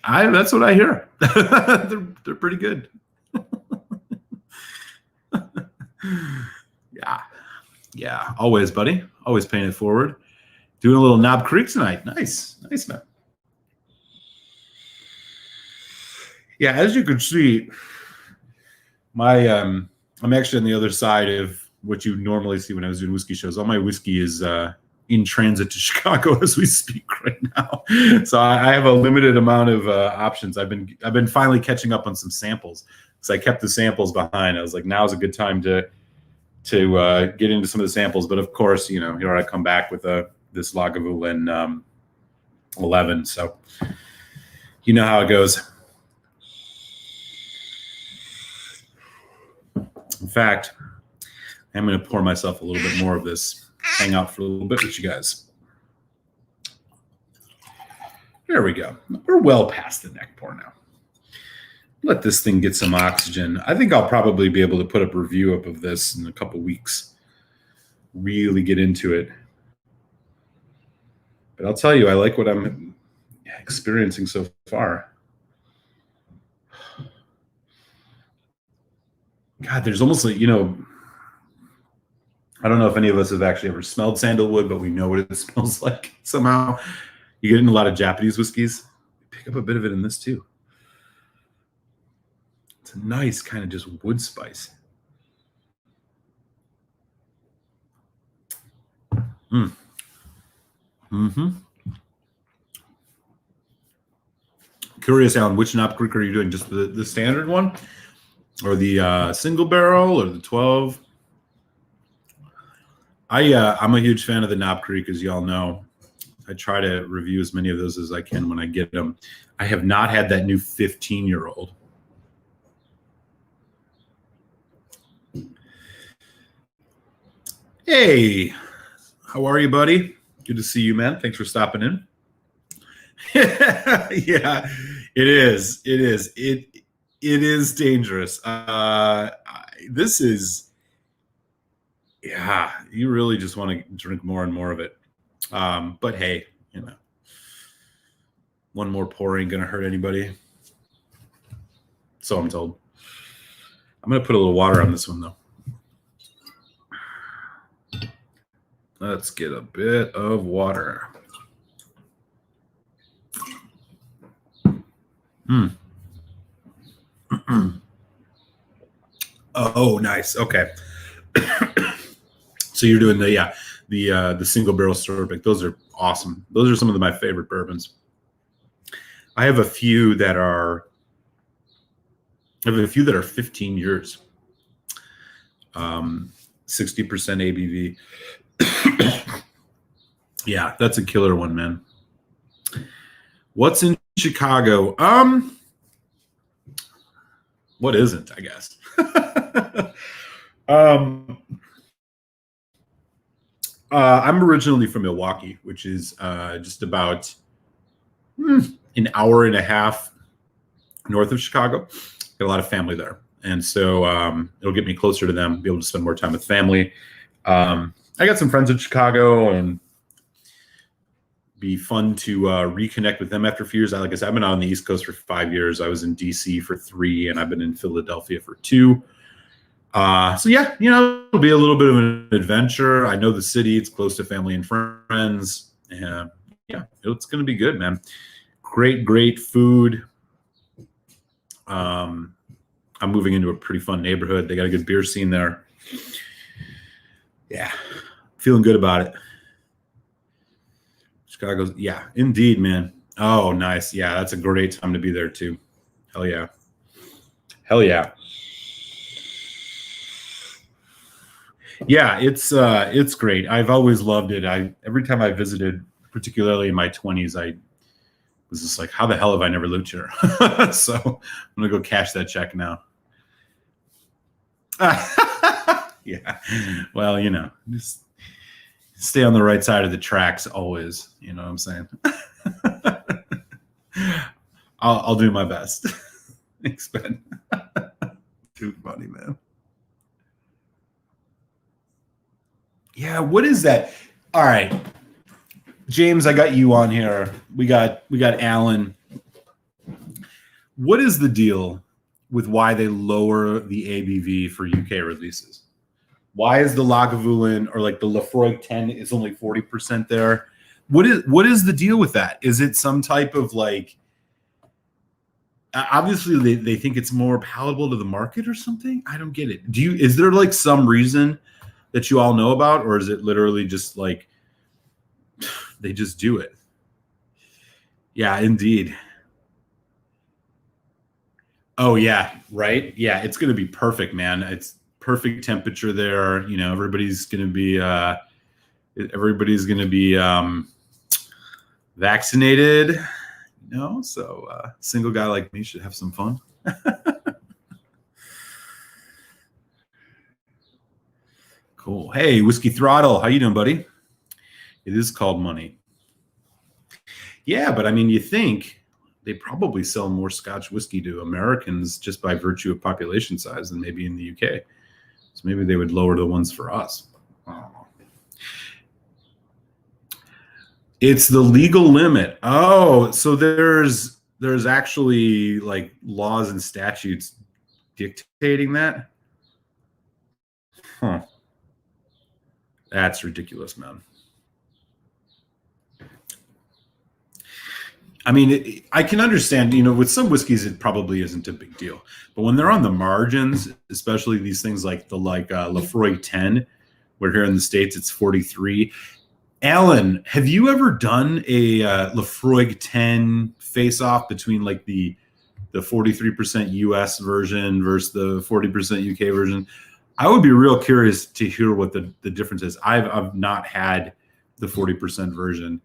That's what I hear. They're pretty good. Yeah. Always, buddy. Always paying it forward. Doing a little Knob Creek tonight. Nice, man. Yeah, as you can see, I'm actually on the other side of what you normally see when I was doing whiskey shows. All my whiskey is in transit to Chicago as we speak right now. So I have a limited amount of options. I've been finally catching up on some samples because I kept the samples behind. I was like, now's a good time to get into some of the samples. But of course, you know, here I come back with this Lagavulin 11. So you know how it goes. In fact, I'm going to pour myself a little bit more of this, hang out for a little bit with you guys. There we go. We're well past the neck pour now. Let this thing get some oxygen. I think I'll probably be able to put up a review up of this in a couple weeks. Really get into it. But I'll tell you, I like what I'm experiencing so far. God, there's almost like, I don't know if any of us have actually ever smelled sandalwood, but we know what it smells like somehow. You get in a lot of Japanese whiskeys. Pick up a bit of it in this too. It's a nice kind of just wood spice. Curious, Alan, which Knob Creek are you doing? Just the standard one? Or the single barrel or the 12? I'm a huge fan of the Knob Creek, as y'all know. I try to review as many of those as I can when I get them. I have not had that new 15-year-old. Hey, how are you, buddy? Good to see you, man. Thanks for stopping in. Yeah, it is. It is dangerous. This is, yeah, you really just want to drink more and more of it. But hey, one more pour ain't gonna hurt anybody. So I'm told. I'm gonna put a little water on this one though. Let's get a bit of water. Oh, nice. Okay. So you're doing the single barrel Storbeck. Those are awesome. Those are some of my favorite bourbons. I have a few that are 15 years. 60% ABV. Yeah, that's a killer one, man. What's in Chicago? What isn't, I guess. I'm originally from Milwaukee, which is just about an hour and a half north of Chicago. Got a lot of family there. And so it'll get me closer to them, be able to spend more time with family. I got some friends in Chicago, and be fun to reconnect with them after a few years. Like I said, I've been out on the East Coast for 5 years. I was in DC for 3, and I've been in Philadelphia for 2. So yeah, it'll be a little bit of an adventure. I know the city. It's close to family and friends. And yeah, it's going to be good, man. Great food. I'm moving into a pretty fun neighborhood. They got a good beer scene there. Yeah, feeling good about it. Chicago's, yeah, indeed, man. Oh, nice. Yeah, that's a great time to be there too. Hell yeah. Yeah, it's great. I've always loved it. Every time I visited, particularly in my 20s, I was just like, how the hell have I never lived here? So I'm gonna go cash that check now. Yeah. Well, just stay on the right side of the tracks always. You know what I'm saying? I'll do my best. Thanks, Ben. Too funny, man. Yeah, what is that? All right. James, I got you on here. We got Alan. What is the deal with why they lower the ABV for UK releases? Why is the Lagavulin or like the Lafroig 10 is only 40% there? What is the deal with that? Is it some type of like, obviously they think it's more palatable to the market or something? I don't get it. Is there like some reason that you all know about, or is it literally just like they just do it? Yeah, indeed. Oh yeah, right. Yeah, it's gonna be perfect, man. It's perfect temperature there. Everybody's gonna be vaccinated. So single guy like me should have some fun. Cool. Hey, Whiskey Throttle, how you doing, buddy? It is called money. Yeah, but I mean, you think they probably sell more Scotch whiskey to Americans just by virtue of population size than maybe in the UK. So maybe they would lower the ones for us. I don't know. It's the legal limit. Oh, so there's actually like laws and statutes dictating that? Huh. That's ridiculous, man. I mean, I can understand, with some whiskeys, it probably isn't a big deal. But when they're on the margins, especially these things like Lafroy 10, where here in the States it's 43. Alan, have you ever done a Lafroy 10 face-off between like the 43% US version versus the 40% UK version? I would be real curious to hear what the difference is. I've not had the 40% version.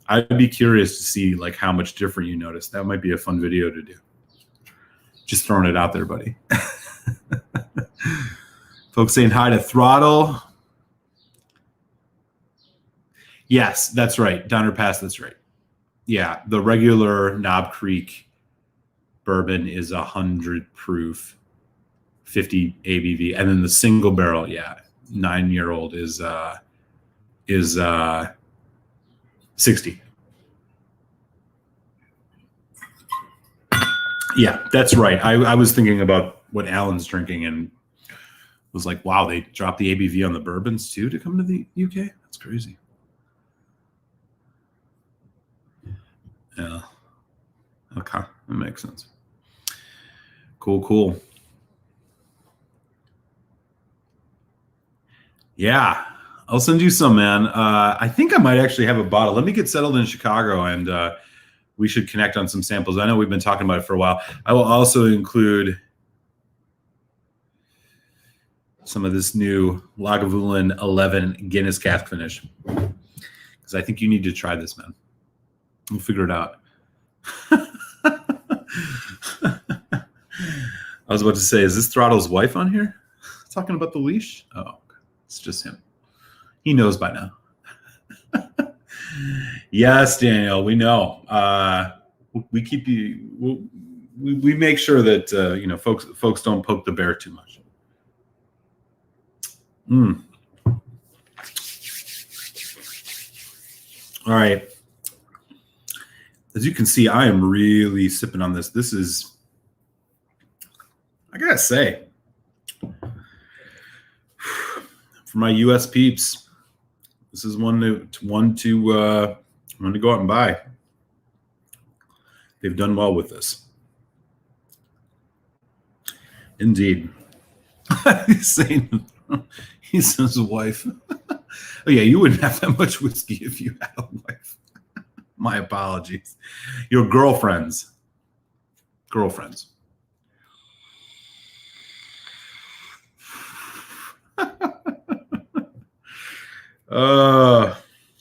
I'd be curious to see like how much different you notice. That might be a fun video to do. Just throwing it out there, buddy. Folks saying hi to Throttle. Yes, that's right. Donner Pass, that's right. Yeah, the regular Knob Creek bourbon is 100 proof, 50 ABV, and then the single barrel, 9-year-old is 60. Yeah, that's right. I was thinking about what Alan's drinking and was like, wow, they dropped the ABV on the bourbons too to come to the UK? That's crazy. Yeah. Okay, that makes sense. Cool. Yeah, I'll send you some, man. I think I might actually have a bottle. Let me get settled in Chicago, and we should connect on some samples. I know we've been talking about it for a while. I will also include some of this new Lagavulin 11 Guinness cask finish, because I think you need to try this, man. We'll figure it out. I was about to say, is this Throttle's wife on here talking about the leash? Oh, it's just him. He knows by now. Yes, Daniel, we know. We keep you. We make sure that folks don't poke the bear too much. All right. As you can see, I am really sipping on this. This is, I gotta say, for my US peeps, this is one to go out and buy. They've done well with this. Indeed. He's saying, he says a wife. Oh yeah, you wouldn't have that much whiskey if you had a wife. My apologies. Your girlfriends.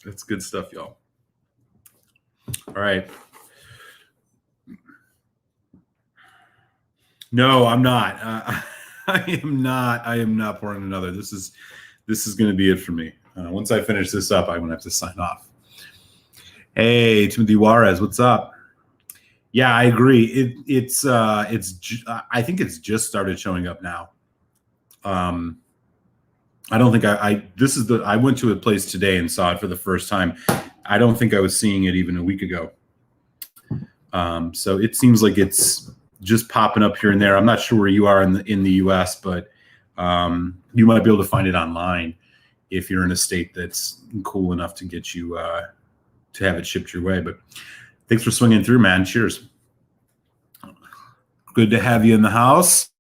That's good stuff, y'all. All right. No, I'm not. I am not pouring another. This is going to be it for me. Once I finish this up, I'm going to have to sign off. Hey, Timothy Juarez, what's up? Yeah, I agree. I think it's just started showing up now. I don't think I went to a place today and saw it for the first time. I don't think I was seeing it even a week ago. So it seems like it's just popping up here and there. I'm not sure where you are in the US, but you might be able to find it online if you're in a state that's cool enough to get you to have it shipped your way. But thanks for swinging through, man. Cheers. Good to have you in the house.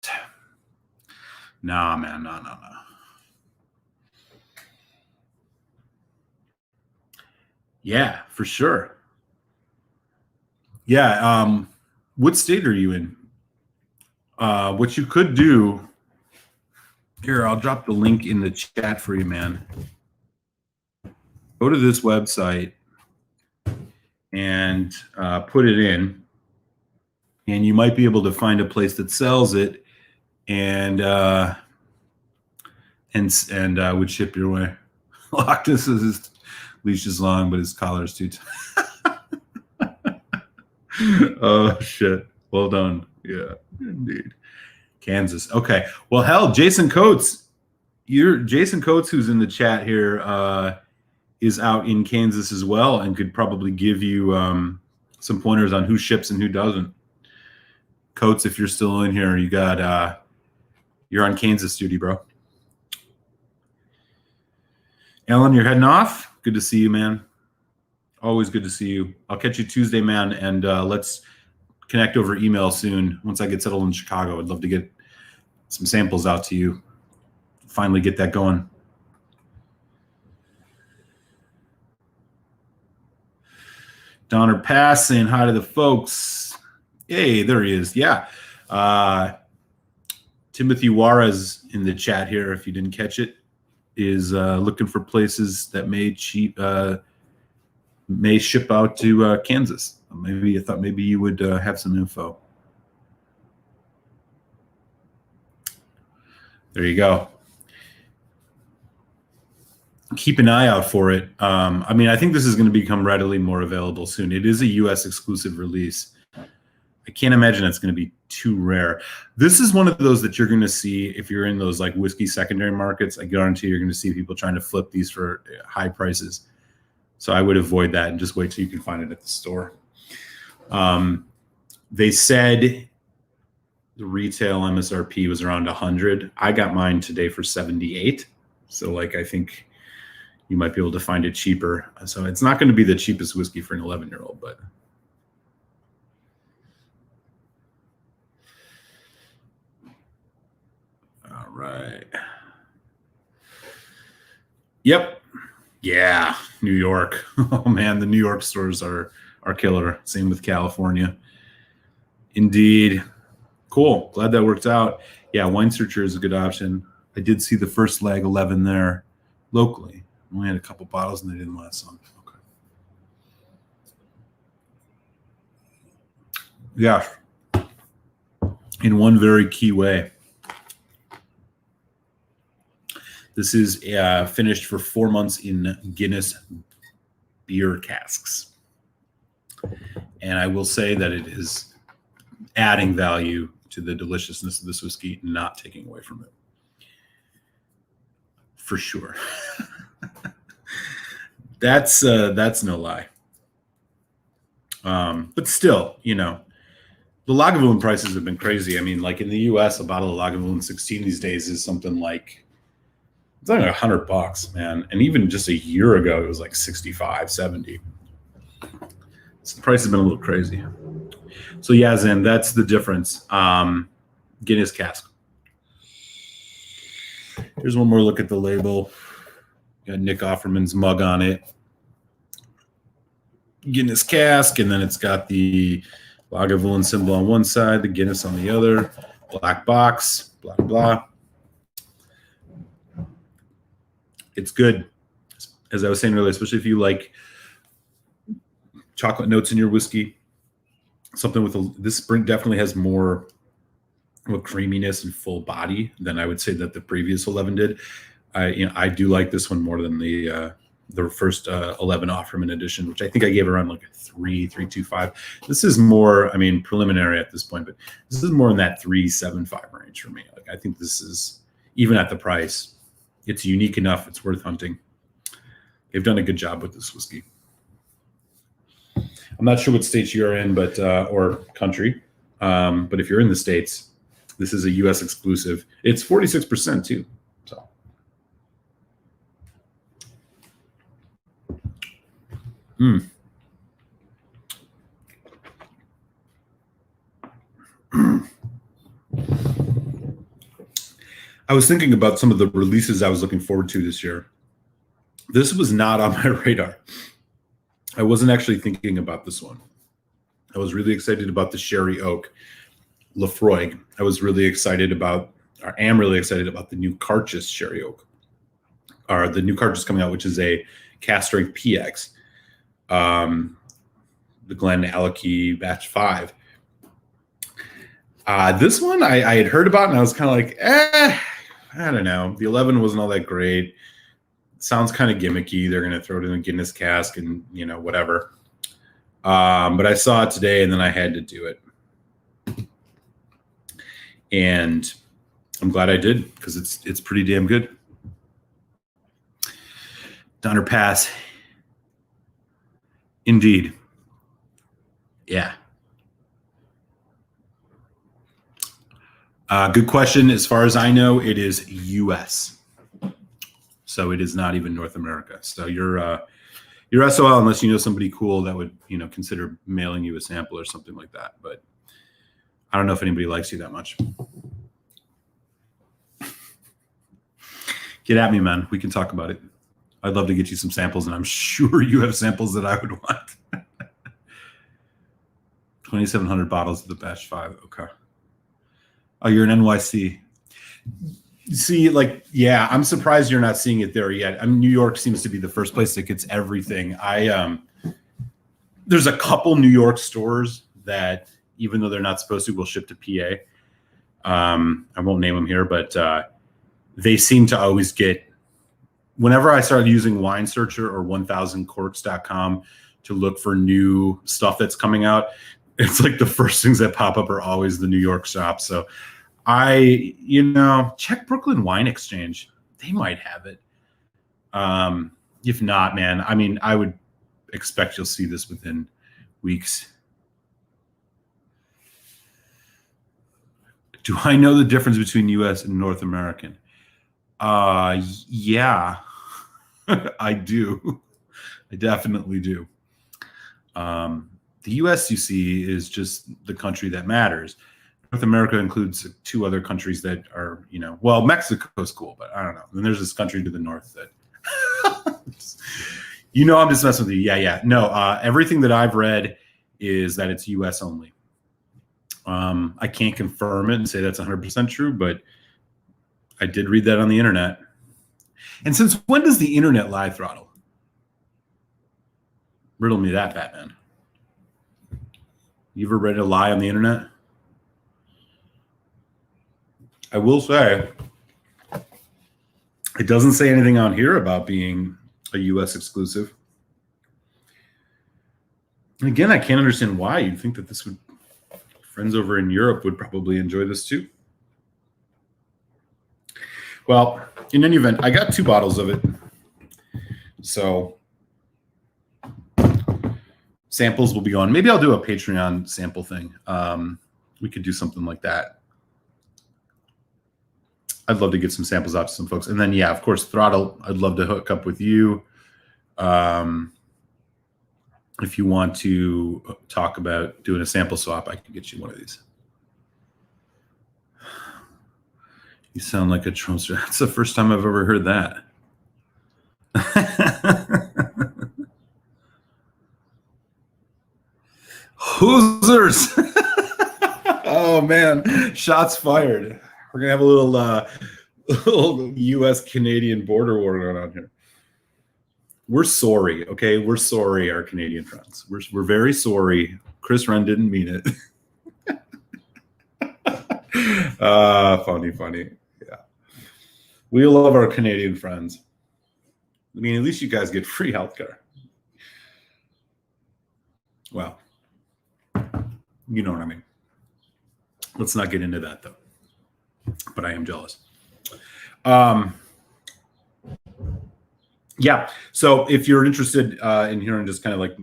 Nah, man, no. Yeah, for sure. Yeah. What state are you in? What you could do here, I'll drop the link in the chat for you, man. Go to this website. and put it in, and you might be able to find a place that sells it and would ship your way. Loctus is his leash is long, but his collar is too tight. Oh shit! Well done. Yeah, indeed. Kansas. Okay. Well, hell, Jason Coates. Jason Coates, who's in the chat here, is out in Kansas as well, and could probably give you some pointers on who ships and who doesn't. Coates, if you're still in here, you're on Kansas duty, bro. Alan, you're heading off. Good to see you, man. Always good to see you. I'll catch you Tuesday, man, and let's connect over email soon. Once I get settled in Chicago, I'd love to get some samples out to you. Finally get that going. Donner Pass saying hi to the folks. Hey, there he is. Yeah. Timothy Juarez in the chat here, if you didn't catch it, is looking for places that may ship out to Kansas. Maybe I thought maybe you would have some info. There you go. Keep an eye out for it. I mean, I think this is going to become readily more available soon. It is a U.S. exclusive release. I can't imagine it's going to be too rare. This is one of those that you're going to see if you're in those like whiskey secondary markets. I guarantee you're going to see people trying to flip these for high prices. So I would avoid that and just wait till you can find it at the store. They said the retail MSRP was around 100. I got mine today for 78. So like I think you might be able to find it cheaper. So it's not going to be the cheapest whiskey for an 11-year-old, but all right. Yep. Yeah, New York. Oh man, the New York stores are killer. Same with California. Indeed. Cool. Glad that worked out. Yeah, Wine Searcher is a good option. I did see the first Lag 11 there locally. I only had a couple bottles and they didn't last long. Okay. Yeah. In one very key way. This is finished for 4 months in Guinness beer casks. And I will say that it is adding value to the deliciousness of this whiskey, not taking away from it. For sure. That's no lie. But still, you know, the Lagavulin prices have been crazy. I mean, like in the US, a bottle of Lagavulin 16 these days is something like, it's like $100, man. And even just a year ago, it was like 65, 70. So the price has been a little crazy. So yeah, Zen, that's the difference. Guinness cask. Here's one more look at the label. Got Nick Offerman's mug on it. Guinness cask, and then it's got the Lagavulin symbol on one side, the Guinness on the other. Black box, blah, blah. It's good. As I was saying earlier, especially if you like chocolate notes in your whiskey. Something with this spring definitely has more of a creaminess and full body than I would say that the previous 11 did. I do like this one more than the first 11 Offerman edition, which I think I gave around like a 3.25. This is more, I mean, preliminary at this point, but this is more in that 3.75 range for me. Like I think this is, even at the price, it's unique enough. It's worth hunting. They've done a good job with this whiskey. I'm not sure what states you're in, but or country, but if you're in the States, this is a U.S. exclusive. It's 46% too. So, I was thinking about some of the releases I was looking forward to this year. This was not on my radar. I wasn't actually thinking about this one. I was really excited about the Sherry Oak Lafroig. I was really excited about, or am really excited about the new Carchis Sherry Oak, or the new Carchis coming out, which is a cask strength PX. the Glen Alecky Batch 5. This one I had heard about, and I was kind of like, I don't know. The 11 wasn't all that great. Sounds kind of gimmicky. They're going to throw it in a Guinness cask and, whatever. But I saw it today, and then I had to do it. And I'm glad I did, because it's pretty damn good. Donner Pass. Indeed. Yeah. Good question. As far as I know, it is U.S. So it is not even North America. So you're SOL unless you know somebody cool that would, consider mailing you a sample or something like that. But I don't know if anybody likes you that much. Get at me, man. We can talk about it. I'd love to get you some samples, and I'm sure you have samples that I would want. 2,700 bottles of the Batch 5. Okay. Oh, you're in NYC. See, yeah, I'm surprised you're not seeing it there yet. I mean, New York seems to be the first place that gets everything. There's a couple New York stores that, even though they're not supposed to, will ship to PA. I won't name them here, but they seem to always get. Whenever I started using Wine Searcher or 1000corks.com to look for new stuff that's coming out, it's like the first things that pop up are always the New York shop. So check Brooklyn Wine Exchange. They might have it. If not, man, I mean, I would expect you'll see this within weeks. Do I know the difference between U.S. and North American? Yeah, I do. I definitely do. The U.S., you see, is just the country that matters. North America includes 2 other countries that are, well, Mexico's cool, but I don't know. And there's this country to the north that, I'm just messing with you. Yeah. No, everything that I've read is that it's U.S. only. I can't confirm it and say that's 100% true, but I did read that on the internet. And since when does the internet lie throttle? Riddle me that, Batman. You ever read a lie on the internet? I will say, it doesn't say anything on here about being a U.S. exclusive. And again, I can't understand why. You'd think that this would, friends over in Europe would probably enjoy this too. Well, in any event, I got 2 bottles of it. So samples will be on. Maybe I'll do a Patreon sample thing. We could do something like that. I'd love to get some samples out to some folks. And then, yeah, of course, Throttle, I'd love to hook up with you. If you want to talk about doing a sample swap, I can get you one of these. You sound like a Trumpster. That's the first time I've ever heard that. Hoosers. Oh, man. Shots fired. We're going to have a little U.S.-Canadian border war going on here. We're sorry, okay? We're sorry, our Canadian friends. We're very sorry. Chris Wren didn't mean it. Funny. Yeah. We love our Canadian friends. I mean, at least you guys get free healthcare. Well, you know what I mean. Let's not get into that, though. But I am jealous. Yeah. So if you're interested in hearing just kind of like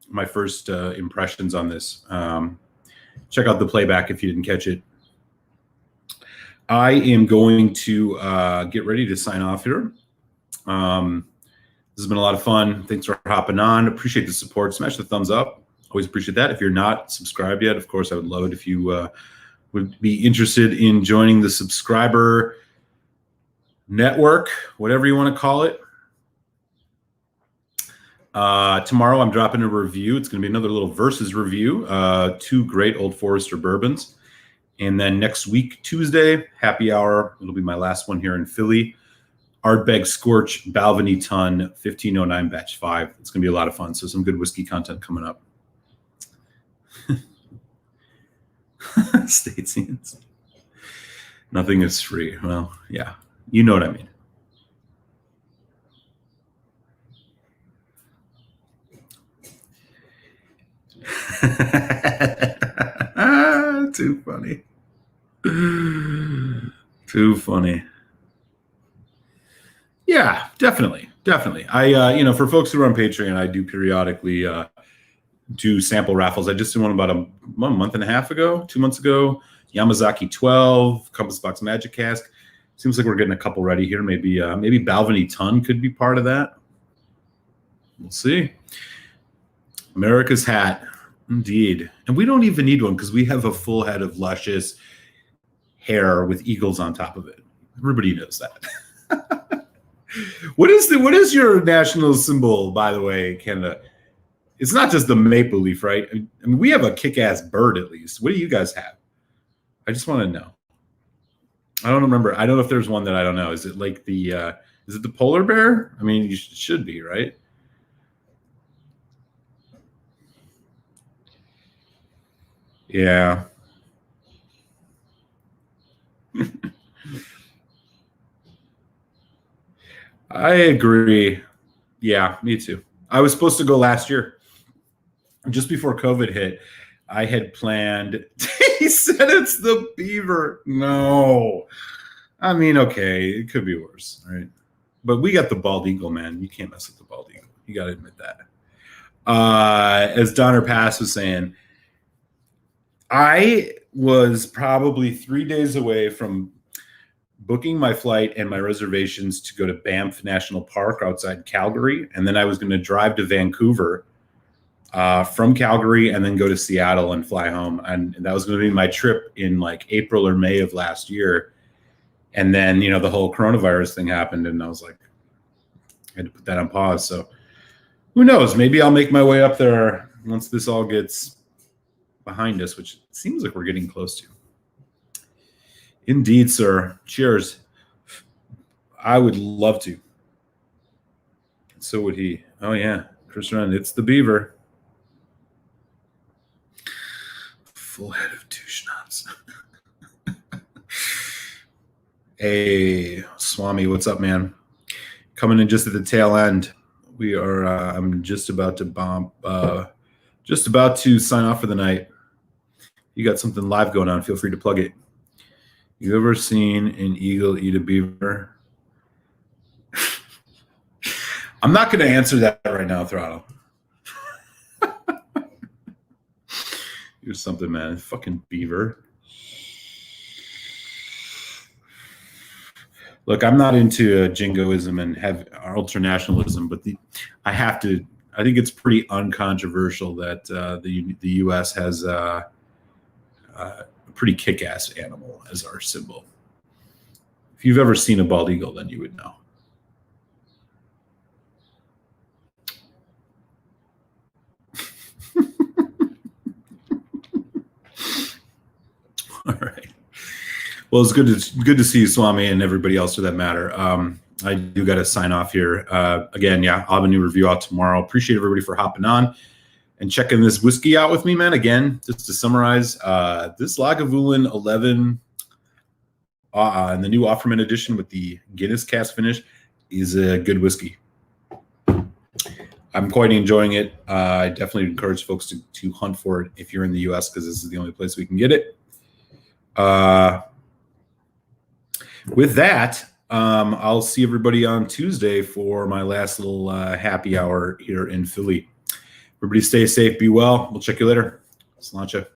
my first impressions on this, check out the playback if you didn't catch it. I am going to get ready to sign off here. This has been a lot of fun. Thanks for hopping on. Appreciate the support. Smash the thumbs up. Always appreciate that. If you're not subscribed yet, of course, I would love it if you would be interested in joining the subscriber network, whatever you want to call it. Tomorrow I'm dropping a review. It's going to be another little versus review. 2 great Old Forester bourbons. And then next week, Tuesday, happy hour. It'll be my last one here in Philly. Ardbeg Scorch Balvenie Ton 1509 Batch 5. It's going to be a lot of fun. So some good whiskey content coming up. Statesians. Nothing is free. Well, yeah, you know what I mean. Too funny. Too funny. Yeah, definitely. I for folks who are on Patreon, I do periodically do sample raffles. I just did one about a month and a half ago, 2 months ago. Yamazaki 12, Compass Box Magic Cask. Seems like we're getting a couple ready here. Maybe Balvenie Ton could be part of that. We'll see. America's hat, indeed. And we don't even need one because we have a full head of luscious hair with eagles on top of it. Everybody knows that. What is your national symbol, by the way, Canada? It's not just the maple leaf, right? I mean, we have a kick-ass bird at least. What do you guys have? I just want to know. I don't remember. I don't know if there's one that I don't know. Is it like is it the polar bear? I mean, you should be, right? Yeah. I agree. Yeah, me too. I was supposed to go last year. Just before COVID hit, I had planned. He said it's the beaver. No. I mean, okay, it could be worse, right? But we got the bald eagle, man. You can't mess with the bald eagle. You got to admit that. As Donner Pass was saying, I was probably 3 days away from booking my flight and my reservations to go to Banff National Park outside Calgary. And then I was going to drive to Vancouver from Calgary and then go to Seattle and fly home. And that was going to be my trip in like April or May of last year. And then, the whole coronavirus thing happened. And I was like, I had to put that on pause. So who knows? Maybe I'll make my way up there once this all gets behind us, which it seems like we're getting close to. Indeed, sir. Cheers. I would love to. So would he. Oh, yeah. Chris Run, it's the beaver. Full head of two schnapps. Hey, Swami, what's up, man? Coming in just at the tail end. We are, I'm just about to just about to sign off for the night. You got something live going on. Feel free to plug it. You ever seen an eagle eat a beaver? I'm not going to answer that right now, Throttle. You're something, man. Fucking beaver. Look, I'm not into jingoism and ultranationalism, but I think it's pretty uncontroversial that the U.S. has a pretty kick-ass animal as our symbol. If you've ever seen a bald eagle, then you would know. All right. Well, it's good to see you, Swami, and everybody else for that matter. I do got to sign off here. Again, yeah, I'll have a new review out tomorrow. Appreciate everybody for hopping on and checking this whiskey out with me, man. Again, just to summarize, this Lagavulin 11 and the new Offerman edition with the Guinness cask finish is a good whiskey. I'm quite enjoying it. I definitely encourage folks to hunt for it if you're in the U.S. because this is the only place we can get it. With that, I'll see everybody on Tuesday for my last little happy hour here in Philly. Everybody stay safe, be well. We'll check you later. Sláinte.